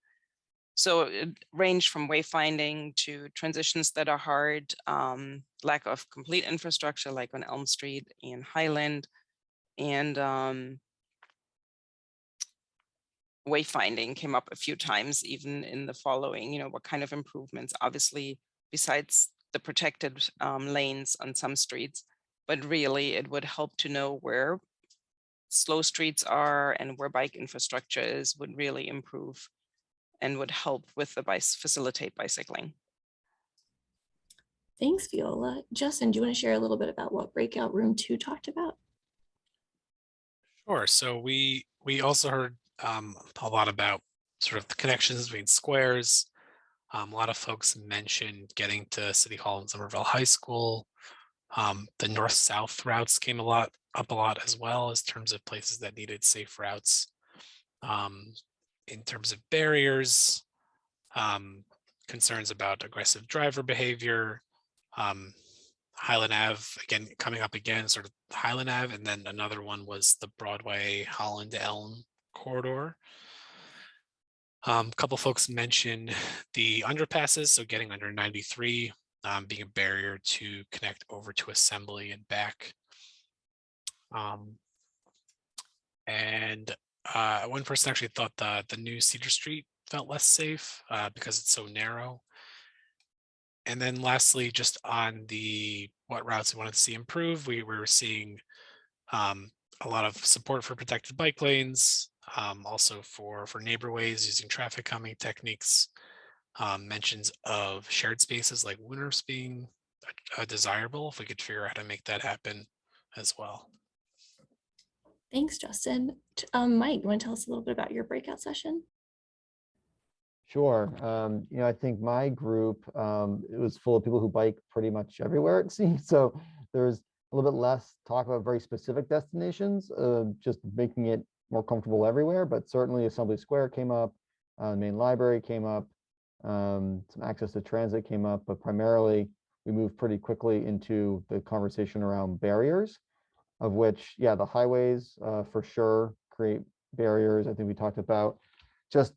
So it ranged from wayfinding to transitions that are hard, lack of complete infrastructure like on Elm Street and Highland, and wayfinding came up a few times, even in the following, what kind of improvements, obviously, besides the protected lanes on some streets, but really it would help to know where slow streets are and where bike infrastructure is, would really improve and would help with the facilitate bicycling. Thanks, Viola. Justin, do you want to share a little bit about what Breakout Room 2 talked about? Sure. So we also heard a lot about sort of the connections between squares. A lot of folks mentioned getting to City Hall and Somerville High School. The north-south routes came up a lot as well as terms of places that needed safe routes. In terms of barriers, concerns about aggressive driver behavior, Highland Ave, again, coming up again, sort of Highland Ave, and then another one was the Broadway Holland Elm corridor. A couple folks mentioned the underpasses, so getting under 93 being a barrier to connect over to Assembly and back. One person actually thought the new Cedar Street felt less safe because it's so narrow. And then lastly, just on the what routes we wanted to see improve, we were seeing a lot of support for protected bike lanes, also for neighborways using traffic calming techniques, mentions of shared spaces like winners being desirable if we could figure out how to make that happen as well. Thanks, Justin. Mike, you want to tell us a little bit about your breakout session? Sure. I think my group, it was full of people who bike pretty much everywhere, it seems. So there's a little bit less talk about very specific destinations, just making it more comfortable everywhere. But certainly Assembly Square came up, the main library came up, some access to transit came up, but primarily we moved pretty quickly into the conversation around barriers, of which, yeah, the highways for sure create barriers. I think we talked about just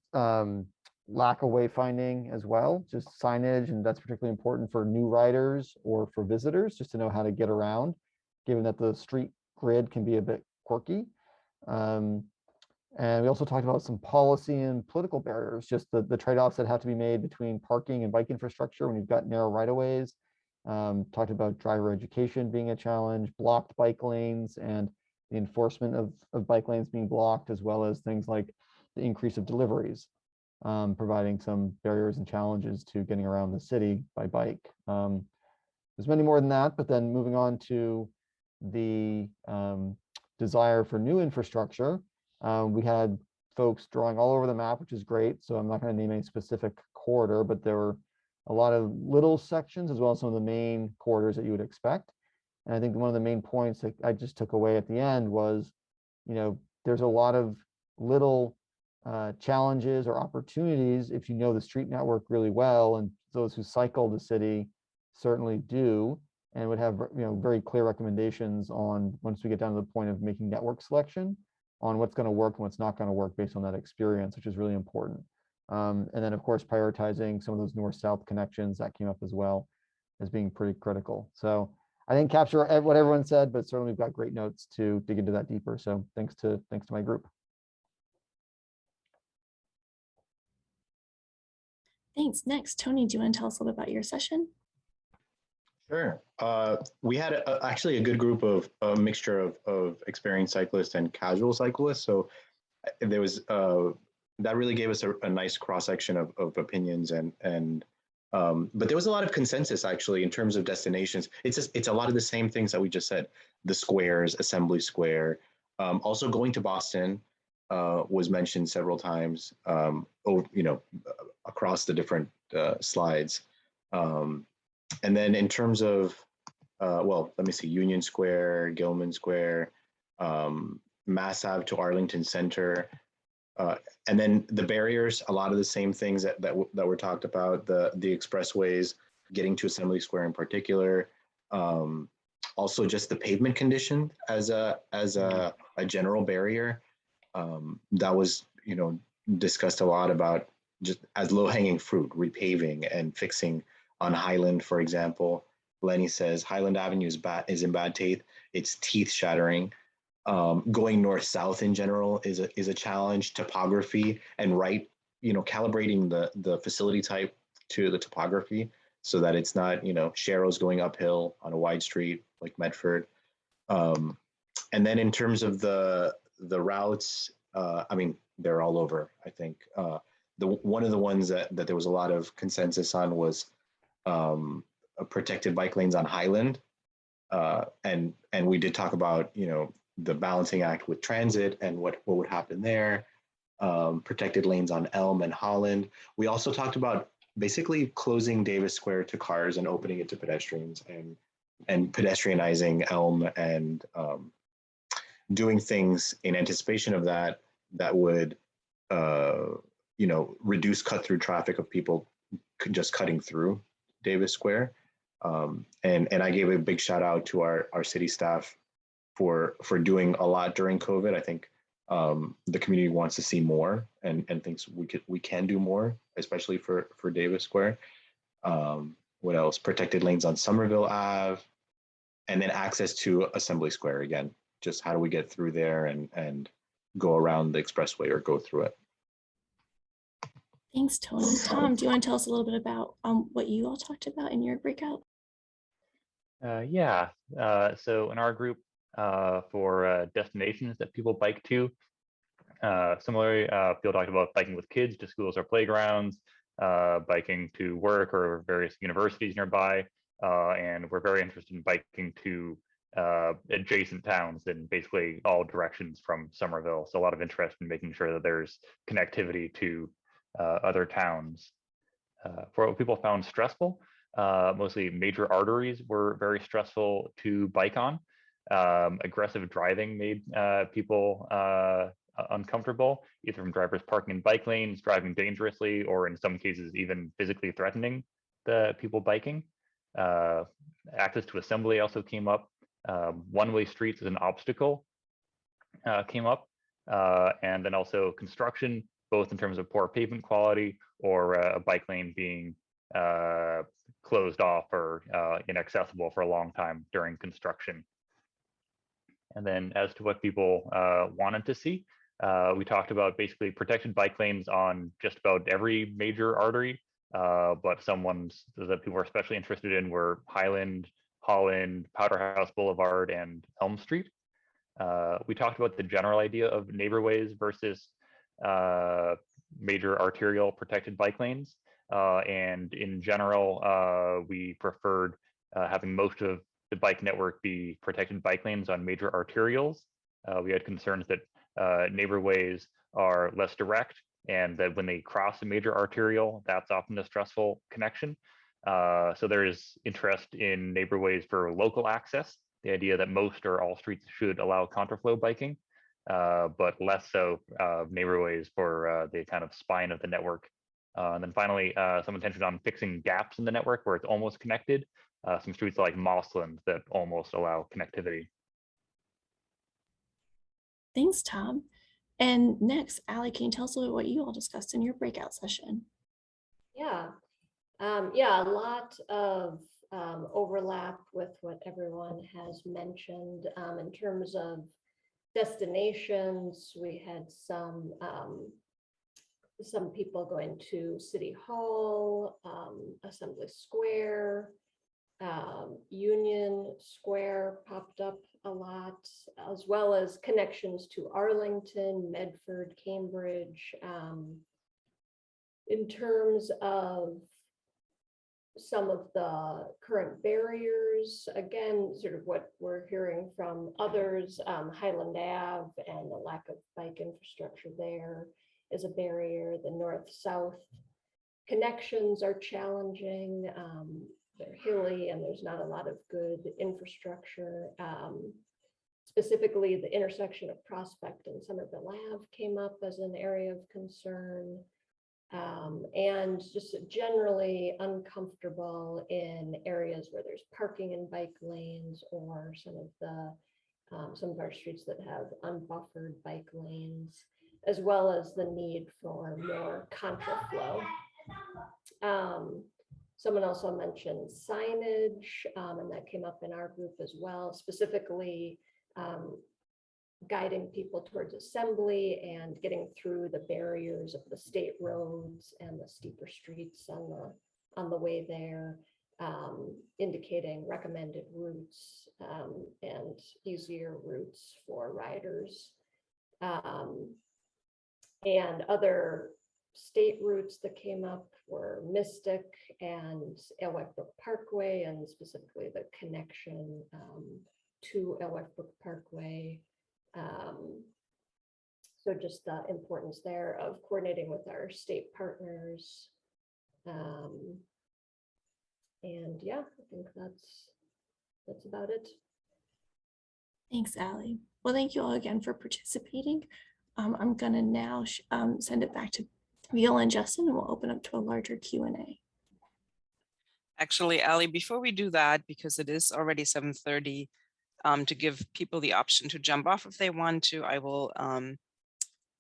lack of wayfinding as well, just signage, and that's particularly important for new riders or for visitors, just to know how to get around, given that the street grid can be a bit quirky. And we also talked about some policy and political barriers, just the trade-offs that have to be made between parking and bike infrastructure when you've got narrow right-of-ways. Talked about driver education being a challenge, blocked bike lanes, and the enforcement of bike lanes being blocked, as well as things like the increase of deliveries, providing some barriers and challenges to getting around the city by bike. There's many more than that, but then moving on to the desire for new infrastructure, we had folks drawing all over the map, which is great. So I'm not going to name any specific corridor, but there were a lot of little sections as well as some of the main corridors that you would expect. And I think one of the main points that I just took away at the end was, there's a lot of little challenges or opportunities if you know the street network really well, and those who cycle the city certainly do, and would have very clear recommendations on, once we get down to the point of making network selection, on what's going to work and what's not going to work based on that experience, which is really important. And then, of course, prioritizing some of those north-south connections that came up as well as being pretty critical. So I didn't capture what everyone said, but certainly we've got great notes to dig into that deeper. So thanks to my group. Thanks. Next, Tony, do you want to tell us a little bit about your session? Sure. We had actually a good group of a mixture of experienced cyclists and casual cyclists. So there was that really gave us a nice cross section of opinions but there was a lot of consensus actually in terms of destinations. It's a lot of the same things that we just said. The squares, Assembly Square, also going to Boston was mentioned several times. Across the different slides. And then in terms of, let me see, Union Square, Gilman Square, Mass Ave to Arlington Center, and then the barriers, a lot of the same things that were talked about, the expressways, getting to Assembly Square in particular, also just the pavement condition as a general barrier. That was, discussed a lot about just as low-hanging fruit, repaving and fixing on Highland, for example. Lenny says Highland Avenue is in bad taste. It's teeth shattering. Going north-south in general is a challenge. Topography and calibrating the facility type to the topography so that it's not, Sharrows going uphill on a wide street like Medford. And then in terms of the routes, they're all over, I think. One of the ones that there was a lot of consensus on was protected bike lanes on Highland. And we did talk about, the balancing act with transit and what would happen there. Protected lanes on Elm and Holland. We also talked about basically closing Davis Square to cars and opening it to pedestrians and pedestrianizing Elm and doing things in anticipation of that would, reduce cut-through traffic of people just cutting through Davis Square. And I gave a big shout out to our city staff for doing a lot during COVID. I think the community wants to see more and thinks we can do more, especially for Davis Square. What else? Protected lanes on Somerville Ave, and then access to Assembly Square again. Just how do we get through there and go around the expressway or go through it? Thanks, Tony. Tom, do you want to tell us a little bit about what you all talked about in your breakout? Yeah. So in our group for destinations that people bike to, similarly, people talked about biking with kids to schools or playgrounds, biking to work or various universities nearby, and we're very interested in biking to adjacent towns in basically all directions from Somerville. So a lot of interest in making sure that there's connectivity to other towns. For what people found stressful, mostly major arteries were very stressful to bike on. Aggressive driving made people uncomfortable, either from drivers parking in bike lanes, driving dangerously, or in some cases even physically threatening the people biking. Access to assembly also came up. One-way streets as an obstacle came up. And then also construction, both in terms of poor pavement quality or a bike lane being closed off or inaccessible for a long time during construction. And then as to what people wanted to see, we talked about basically protected bike lanes on just about every major artery, but some ones that people were especially interested in were Highland, Holland, Powderhouse Boulevard, and Elm Street. We talked about the general idea of neighborways versus major arterial protected bike lanes. And in general, we preferred having most of the bike network be protected bike lanes on major arterials. We had concerns that neighborways are less direct and that when they cross a major arterial, that's often a stressful connection. So there is interest in neighborways for local access, the idea that most or all streets should allow contraflow biking, but less so neighborways for the kind of spine of the network. And then finally, some attention on fixing gaps in the network where it's almost connected. Some streets like Mossland that almost allow connectivity. Thanks, Tom. And next, Allie, can you tell us a little what you all discussed in your breakout session? Yeah, a lot of overlap with what everyone has mentioned in terms of destinations. We had some people going to City Hall, Assembly Square, Union Square popped up a lot, as well as connections to Arlington, Medford, Cambridge. In terms of some of the current barriers, again, sort of what we're hearing from others, Highland Ave and the lack of bike infrastructure there is a barrier. The north-south connections are challenging. They're hilly and there's not a lot of good infrastructure. Specifically, the intersection of Prospect and Somerville Ave came up as an area of concern. And just generally uncomfortable in areas where there's parking and bike lanes, or some of our streets that have unbuffered bike lanes, as well as the need for more contraflow. Someone also mentioned signage, and that came up in our group as well, specifically guiding people towards assembly and getting through the barriers of the state roads and the steeper streets on the way there, indicating recommended routes and easier routes for riders. And other state routes that came up were Mystic and Alewife Brook Parkway, and specifically the connection to Alewife Brook Parkway. So just the importance there of coordinating with our state partners. And yeah, I think that's about it. Thanks, Allie. Well, thank you all again for participating. I'm gonna now send it back to Viola and Justin, and we'll open up to a larger Q&A. Actually, Allie, before we do that, because it is already 7:30, to give people the option to jump off if they want to, I will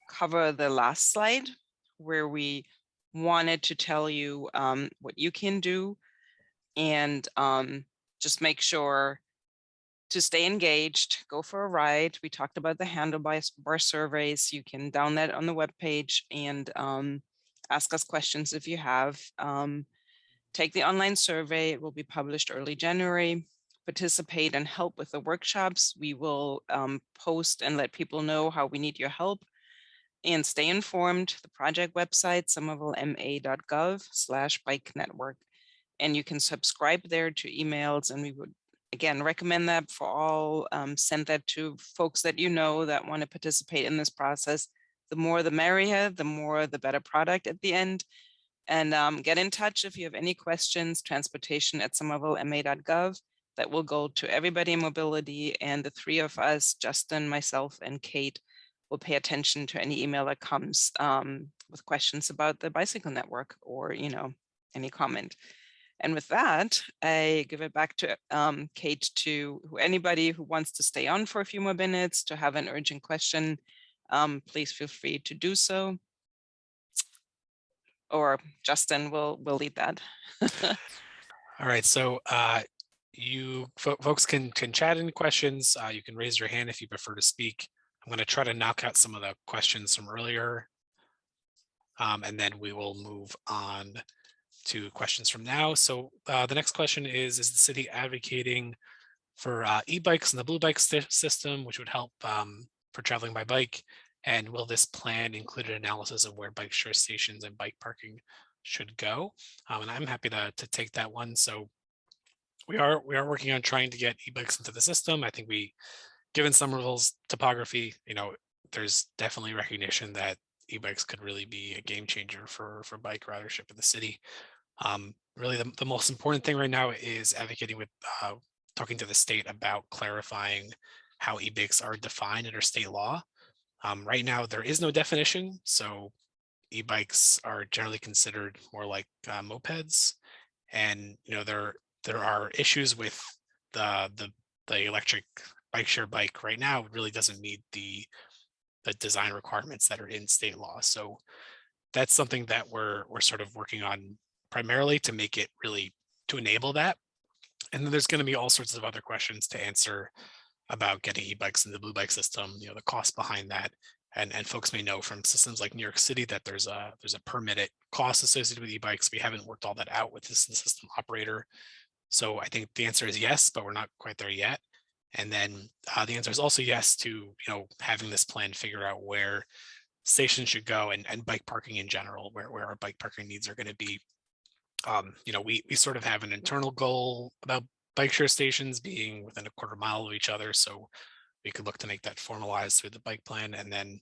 cover the last slide where we wanted to tell you what you can do, and just make sure to stay engaged, go for a ride. We talked about the Handlebar Surveys. You can download that on the webpage and ask us questions if you have. Take the online survey. It will be published early January. Participate and help with the workshops. We will post and let people know how we need your help, and stay informed. The project website, somervillema.gov/bike network. And you can subscribe there to emails, and we would again recommend that for all. Send that to folks that you know that want to participate in this process. The more the merrier, the more the better product at the end. And get in touch if you have any questions. transportation@somervillema.gov. That will go to everybody in mobility, and the three of us, Justin, myself, and Kate, will pay attention to any email that comes with questions about the bicycle network, or any comment. And with that, I give it back to Kate, to anybody who wants to stay on for a few more minutes to have an urgent question. Please feel free to do so. Or Justin will lead that. All right, so you folks can chat any questions. You can raise your hand if you prefer to speak. I'm going to try to knock out some of the questions from earlier, and then we will move on to questions from now. So the next question is the city advocating for e-bikes and the blue bike system, which would help for traveling by bike? And will this plan include an analysis of where bike share stations and bike parking should go? And I'm happy to take that one. So we are working on trying to get e-bikes into the system. I think given Somerville's topography, there's definitely recognition that e-bikes could really be a game changer for bike ridership in the city. Really, the most important thing right now is advocating with talking to the state about clarifying how e-bikes are defined under state law. Right now, there is no definition, so e-bikes are generally considered more like mopeds, and there are issues with the electric bike share bike right now. It really doesn't meet the design requirements that are in state law. So that's something that we're sort of working on primarily to make it really to enable that. And then there's going to be all sorts of other questions to answer about getting e-bikes in the blue bike system, the cost behind that. And folks may know from systems like New York City that there's a permitted cost associated with e-bikes. We haven't worked all that out with this system operator. So I think the answer is yes, but we're not quite there yet. And then the answer is also yes to having this plan figure out where stations should go and bike parking in general, where our bike parking needs are going to be. We sort of have an internal goal about bike share stations being within a quarter mile of each other. So we could look to make that formalized through the bike plan, and then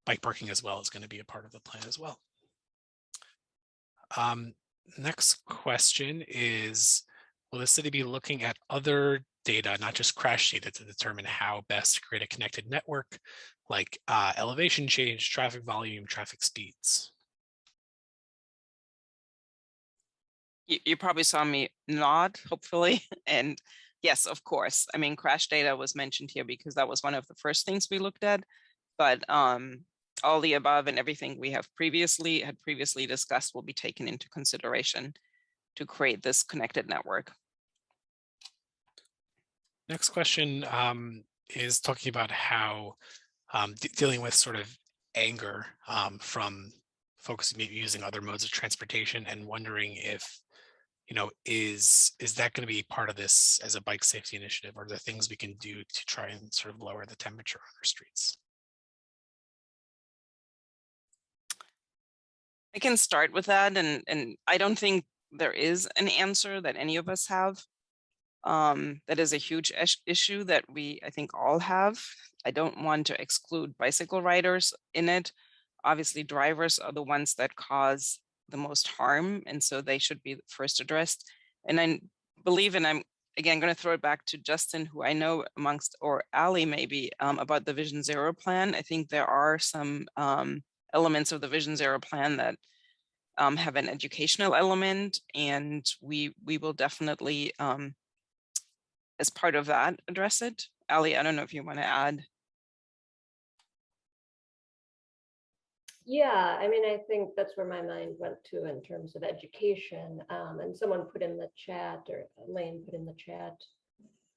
bike parking as well is going to be a part of the plan as well. Next question is, will the city be looking at other data, not just crash data, to determine how best to create a connected network, like elevation change, traffic volume, traffic speeds? You probably saw me nod, hopefully. And yes, of course. I mean, crash data was mentioned here because that was one of the first things we looked at. But all the above and everything we have previously discussed will be taken into consideration to create this connected network. Next question is talking about how dealing with sort of anger from folks maybe using other modes of transportation, and wondering if, is that going to be part of this as a bike safety initiative, or are there things we can do to try and sort of lower the temperature on our streets? I can start with that, and I don't think there is an answer that any of us have. That is a huge issue that I think all have. I don't want to exclude bicycle riders in it. Obviously, drivers are the ones that cause the most harm, and so they should be first addressed. And I believe, and I'm again going to throw it back to Justin, who I know amongst, or Ali maybe, about the Vision Zero plan. I think there are some elements of the Vision Zero plan that have an educational element, and we will definitely, as part of that, address it. Ali, I don't know if you want to add. Yeah, I mean, I think that's where my mind went to in terms of education. And someone put in the chat, or Elaine put in the chat,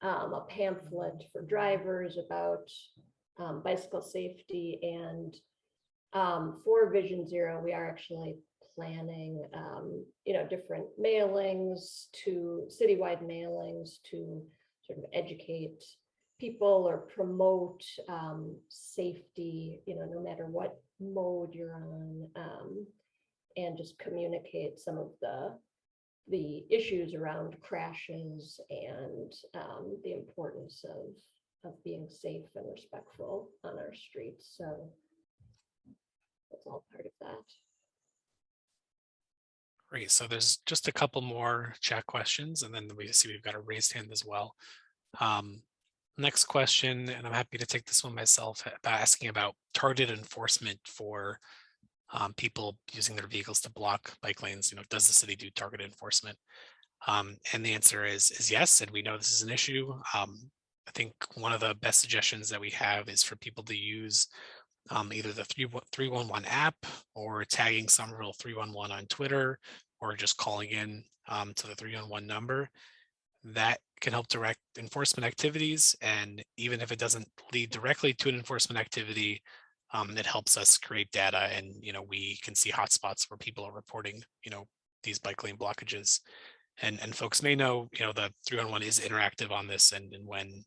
a pamphlet for drivers about bicycle safety. And for Vision Zero, we are actually planning, different mailings, to citywide mailings to sort of educate people or promote safety, no matter what mode you're on, and just communicate some of the issues around crashes and the importance of being safe and respectful on our streets. So that's all part of that. Great. So there's just a couple more chat questions, and then we see we've got a raised hand as well. Next question, and I'm happy to take this one myself, asking about targeted enforcement for people using their vehicles to block bike lanes. Does the city do targeted enforcement? And the answer is yes, and we know this is an issue. I think one of the best suggestions that we have is for people to use either the 311 app, or tagging Somerville 311 on Twitter, or just calling in to the 311 number. That can help direct enforcement activities, and even if it doesn't lead directly to an enforcement activity, it helps us create data, and we can see hotspots where people are reporting these bike lane blockages, and folks may know the 311 is interactive on this, and when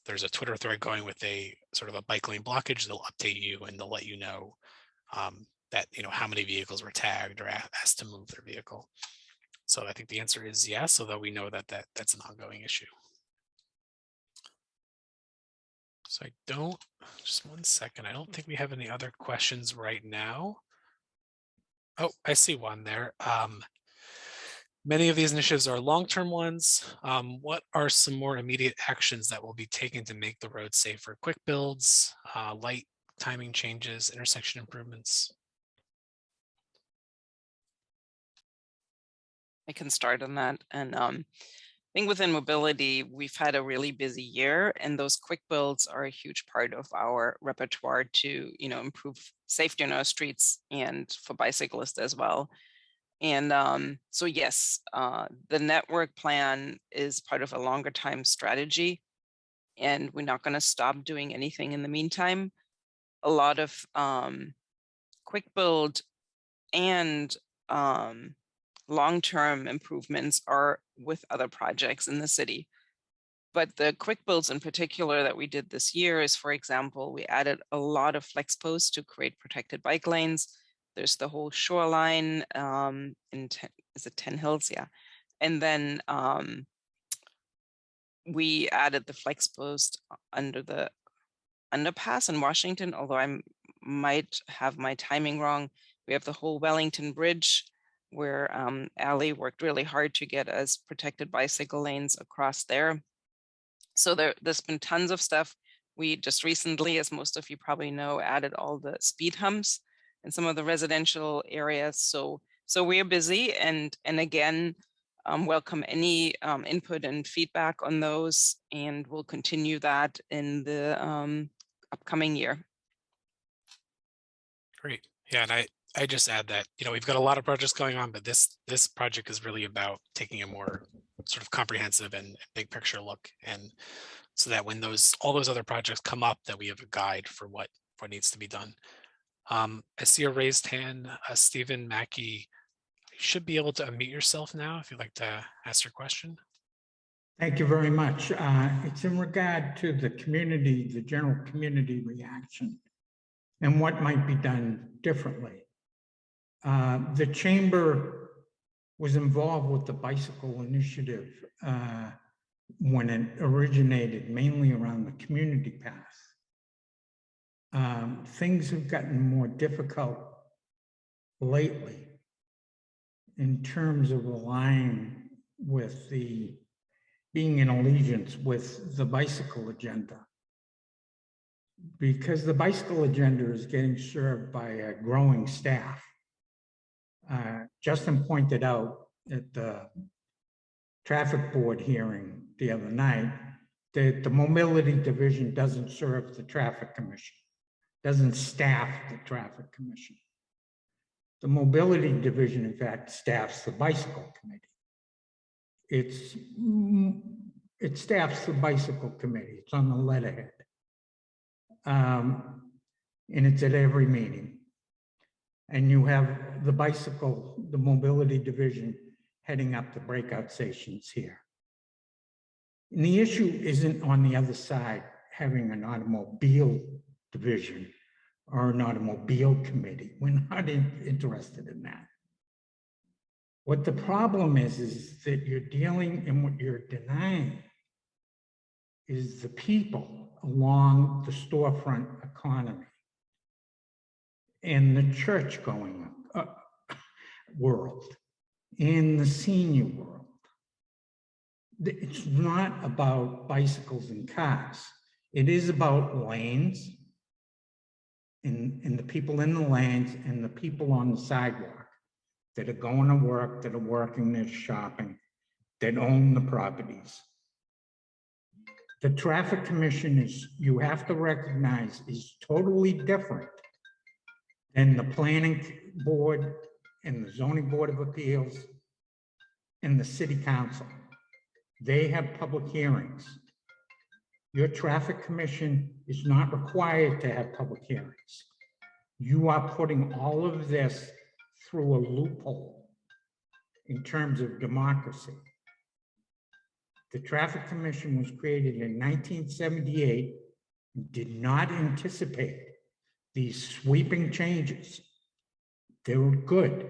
there's a Twitter thread going with a sort of a bike lane blockage, they'll update you and they'll let you know that how many vehicles were tagged or asked to move their vehicle. So I think the answer is yes, although we know that that's an ongoing issue. So just 1 second. I don't think we have any other questions right now. Oh, I see one there. Many of these initiatives are long-term ones. What are some more immediate actions that will be taken to make the road safer? Quick builds, light timing changes, intersection improvements? I can start on that. And I think within mobility, we've had a really busy year, and those quick builds are a huge part of our repertoire to, improve safety on our streets and for bicyclists as well. And so yes, the network plan is part of a longer time strategy, and we're not going to stop doing anything in the meantime. A lot of quick build and long-term improvements are with other projects in the city. But the quick builds in particular that we did this year is, for example, we added a lot of flex posts to create protected bike lanes. There's the whole shoreline is it 10 Hills? Yeah. And then we added the flex post under the underpass in Washington, although I might have my timing wrong. We have the whole Wellington Bridge where Ally worked really hard to get us protected bicycle lanes across there. So there's been tons of stuff. We just recently, as most of you probably know, added all the speed humps in some of the residential areas. So we're busy, and again, welcome any input and feedback on those, and we'll continue that in the upcoming year. Great. Yeah, and I just add that, we've got a lot of projects going on, but this project is really about taking a more sort of comprehensive and big picture look, and so that when all those other projects come up, that we have a guide for what needs to be done. I see a raised hand, Stephen Mackey. You should be able to unmute yourself now if you'd like to ask your question. Thank you very much. It's in regard to the community, the general community reaction, and what might be done differently. The chamber was involved with the bicycle initiative when it originated, mainly around the community path. Things have gotten more difficult lately in terms of aligning with being in allegiance with the bicycle agenda, because the bicycle agenda is getting served by a growing staff. Justin pointed out at the traffic board hearing the other night that the mobility division doesn't serve the traffic commission, doesn't staff the traffic commission. The mobility division, in fact, staffs the bicycle committee. It staffs the bicycle committee. It's on the letterhead. And it's at every meeting. And you have the mobility division heading up the breakout sessions here. And the issue isn't on the other side having an automobile division or an automobile committee. We're not interested in that. What the problem is that you're dealing, and what you're denying is the people along the storefront economy and the church going world, in the senior world. It's not about bicycles and cars. It is about lanes and the people in the lanes and the people on the sidewalk that are going to work, that are working, that are shopping, that own the properties. The traffic commission you have to recognize, is totally different than the planning board and the zoning board of appeals and the city council. They have public hearings. Your traffic commission is not required to have public hearings. You are putting all of this through a loophole in terms of democracy. The traffic commission was created in 1978 and did not anticipate these sweeping changes. They were good.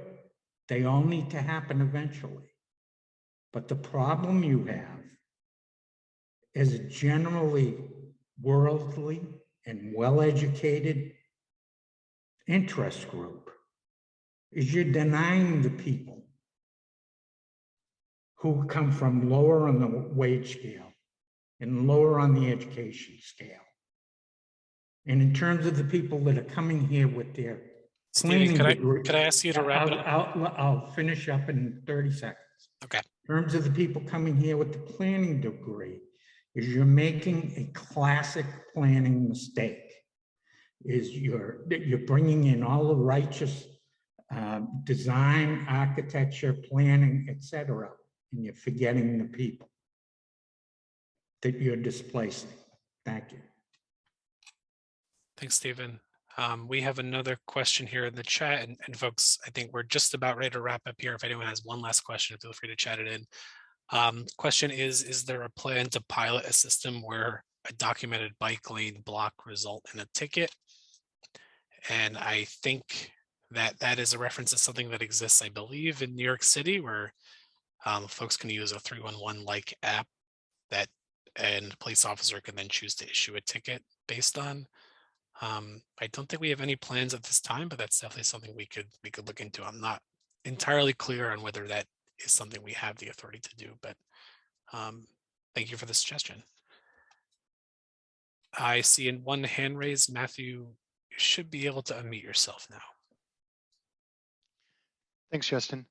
They all need to happen eventually. But the problem you have as a generally worldly and well-educated interest group is you're denying the people who come from lower on the wage scale and lower on the education scale. And in terms of the people that are coming here with their Stevie, could I ask you to wrap it up? I'll finish up in 30 seconds. Okay. In terms of the people coming here with the planning degree, is you're making a classic planning mistake. Is you're bringing in all the righteous design, architecture, planning, etc., and you're forgetting the people that you're displacing. Thank you. Thanks, Stephen. We have another question here in the chat, and folks, I think we're just about ready to wrap up here. If anyone has one last question, feel free to chat it in. Question is there a plan to pilot a system where a documented bike lane block result in a ticket? And I think that is a reference to something that exists, I believe, in New York City, where folks can use a 311-like app that and police officer can then choose to issue a ticket based on. I don't think we have any plans at this time, but that's definitely something we could look into. I'm not entirely clear on whether that is something we have the authority to do, but thank you for the suggestion. I see in one hand raised, Matthew, you should be able to unmute yourself now. Thanks, Justin.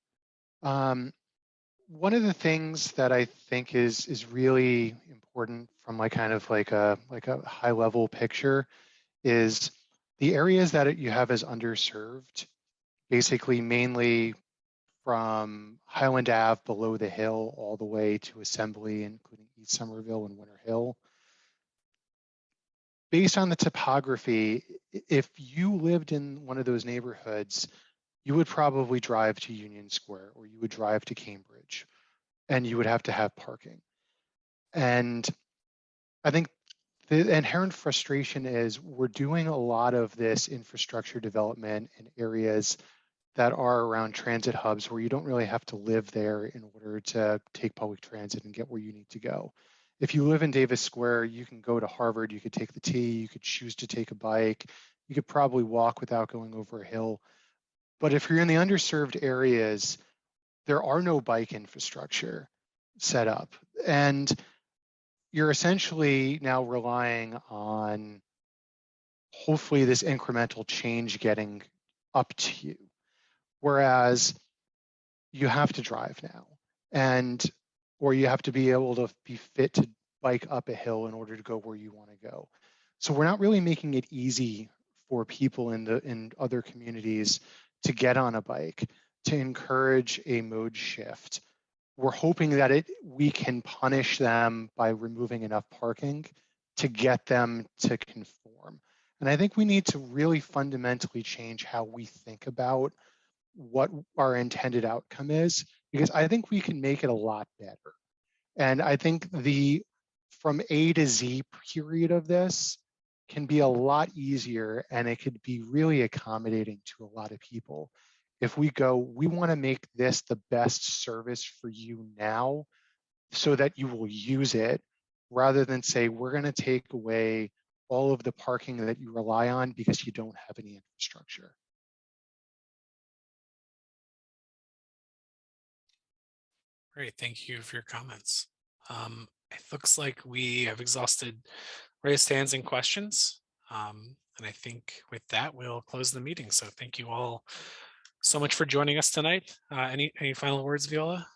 One of the things that I think is really important from like kind of like a high level picture is the areas that you have as underserved, basically mainly from Highland Ave below the hill all the way to Assembly, including East Somerville and Winter Hill. Based on the topography, if you lived in one of those neighborhoods, you would probably drive to Union Square or you would drive to Cambridge and you would have to have parking. And I think the inherent frustration is we're doing a lot of this infrastructure development in areas that are around transit hubs where you don't really have to live there in order to take public transit and get where you need to go. If you live in Davis Square, you can go to Harvard, you could take the T, you could choose to take a bike, you could probably walk without going over a hill. But if you're in the underserved areas, there are no bike infrastructure set up. And you're essentially now relying on hopefully this incremental change getting up to you. Whereas you have to drive now, or you have to be able to be fit to bike up a hill in order to go where you want to go. So we're not really making it easy for people in other communities to get on a bike, to encourage a mode shift. We're hoping that we can punish them by removing enough parking to get them to conform. And I think we need to really fundamentally change how we think about what our intended outcome is, because I think we can make it a lot better. And I think the from A to Z period of this can be a lot easier, and it could be really accommodating to a lot of people. If we go, we want to make this the best service for you now so that you will use it, rather than say, we're going to take away all of the parking that you rely on because you don't have any infrastructure. Great, thank you for your comments. It looks like we have exhausted raised hands and questions. And I think with that, we'll close the meeting. So thank you all so much for joining us tonight. Any final words, Viola?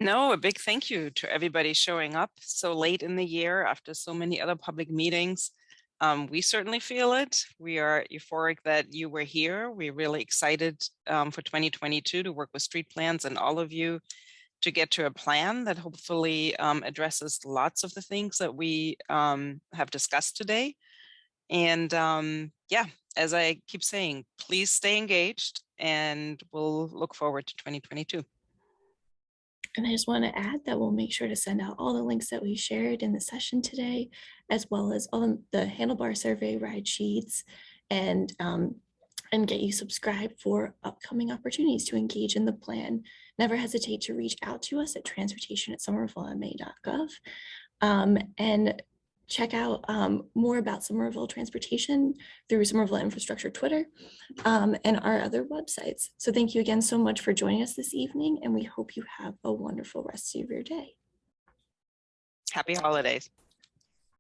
No, a big thank you to everybody showing up so late in the year after so many other public meetings. We certainly feel it. We are euphoric that you were here. We're really excited for 2022 to work with street plans and all of you to get to a plan that hopefully addresses lots of the things that we have discussed today. And yeah, as I keep saying, please stay engaged and we'll look forward to 2022. And I just want to add that we'll make sure to send out all the links that we shared in the session today, as well as all the Handlebar Survey ride sheets, and get you subscribed for upcoming opportunities to engage in the plan. Never hesitate to reach out to us at transportation@somervillema.gov, and check out more about Somerville transportation through Somerville Infrastructure Twitter and our other websites. So thank you again so much for joining us this evening, and we hope you have a wonderful rest of your day. Happy holidays.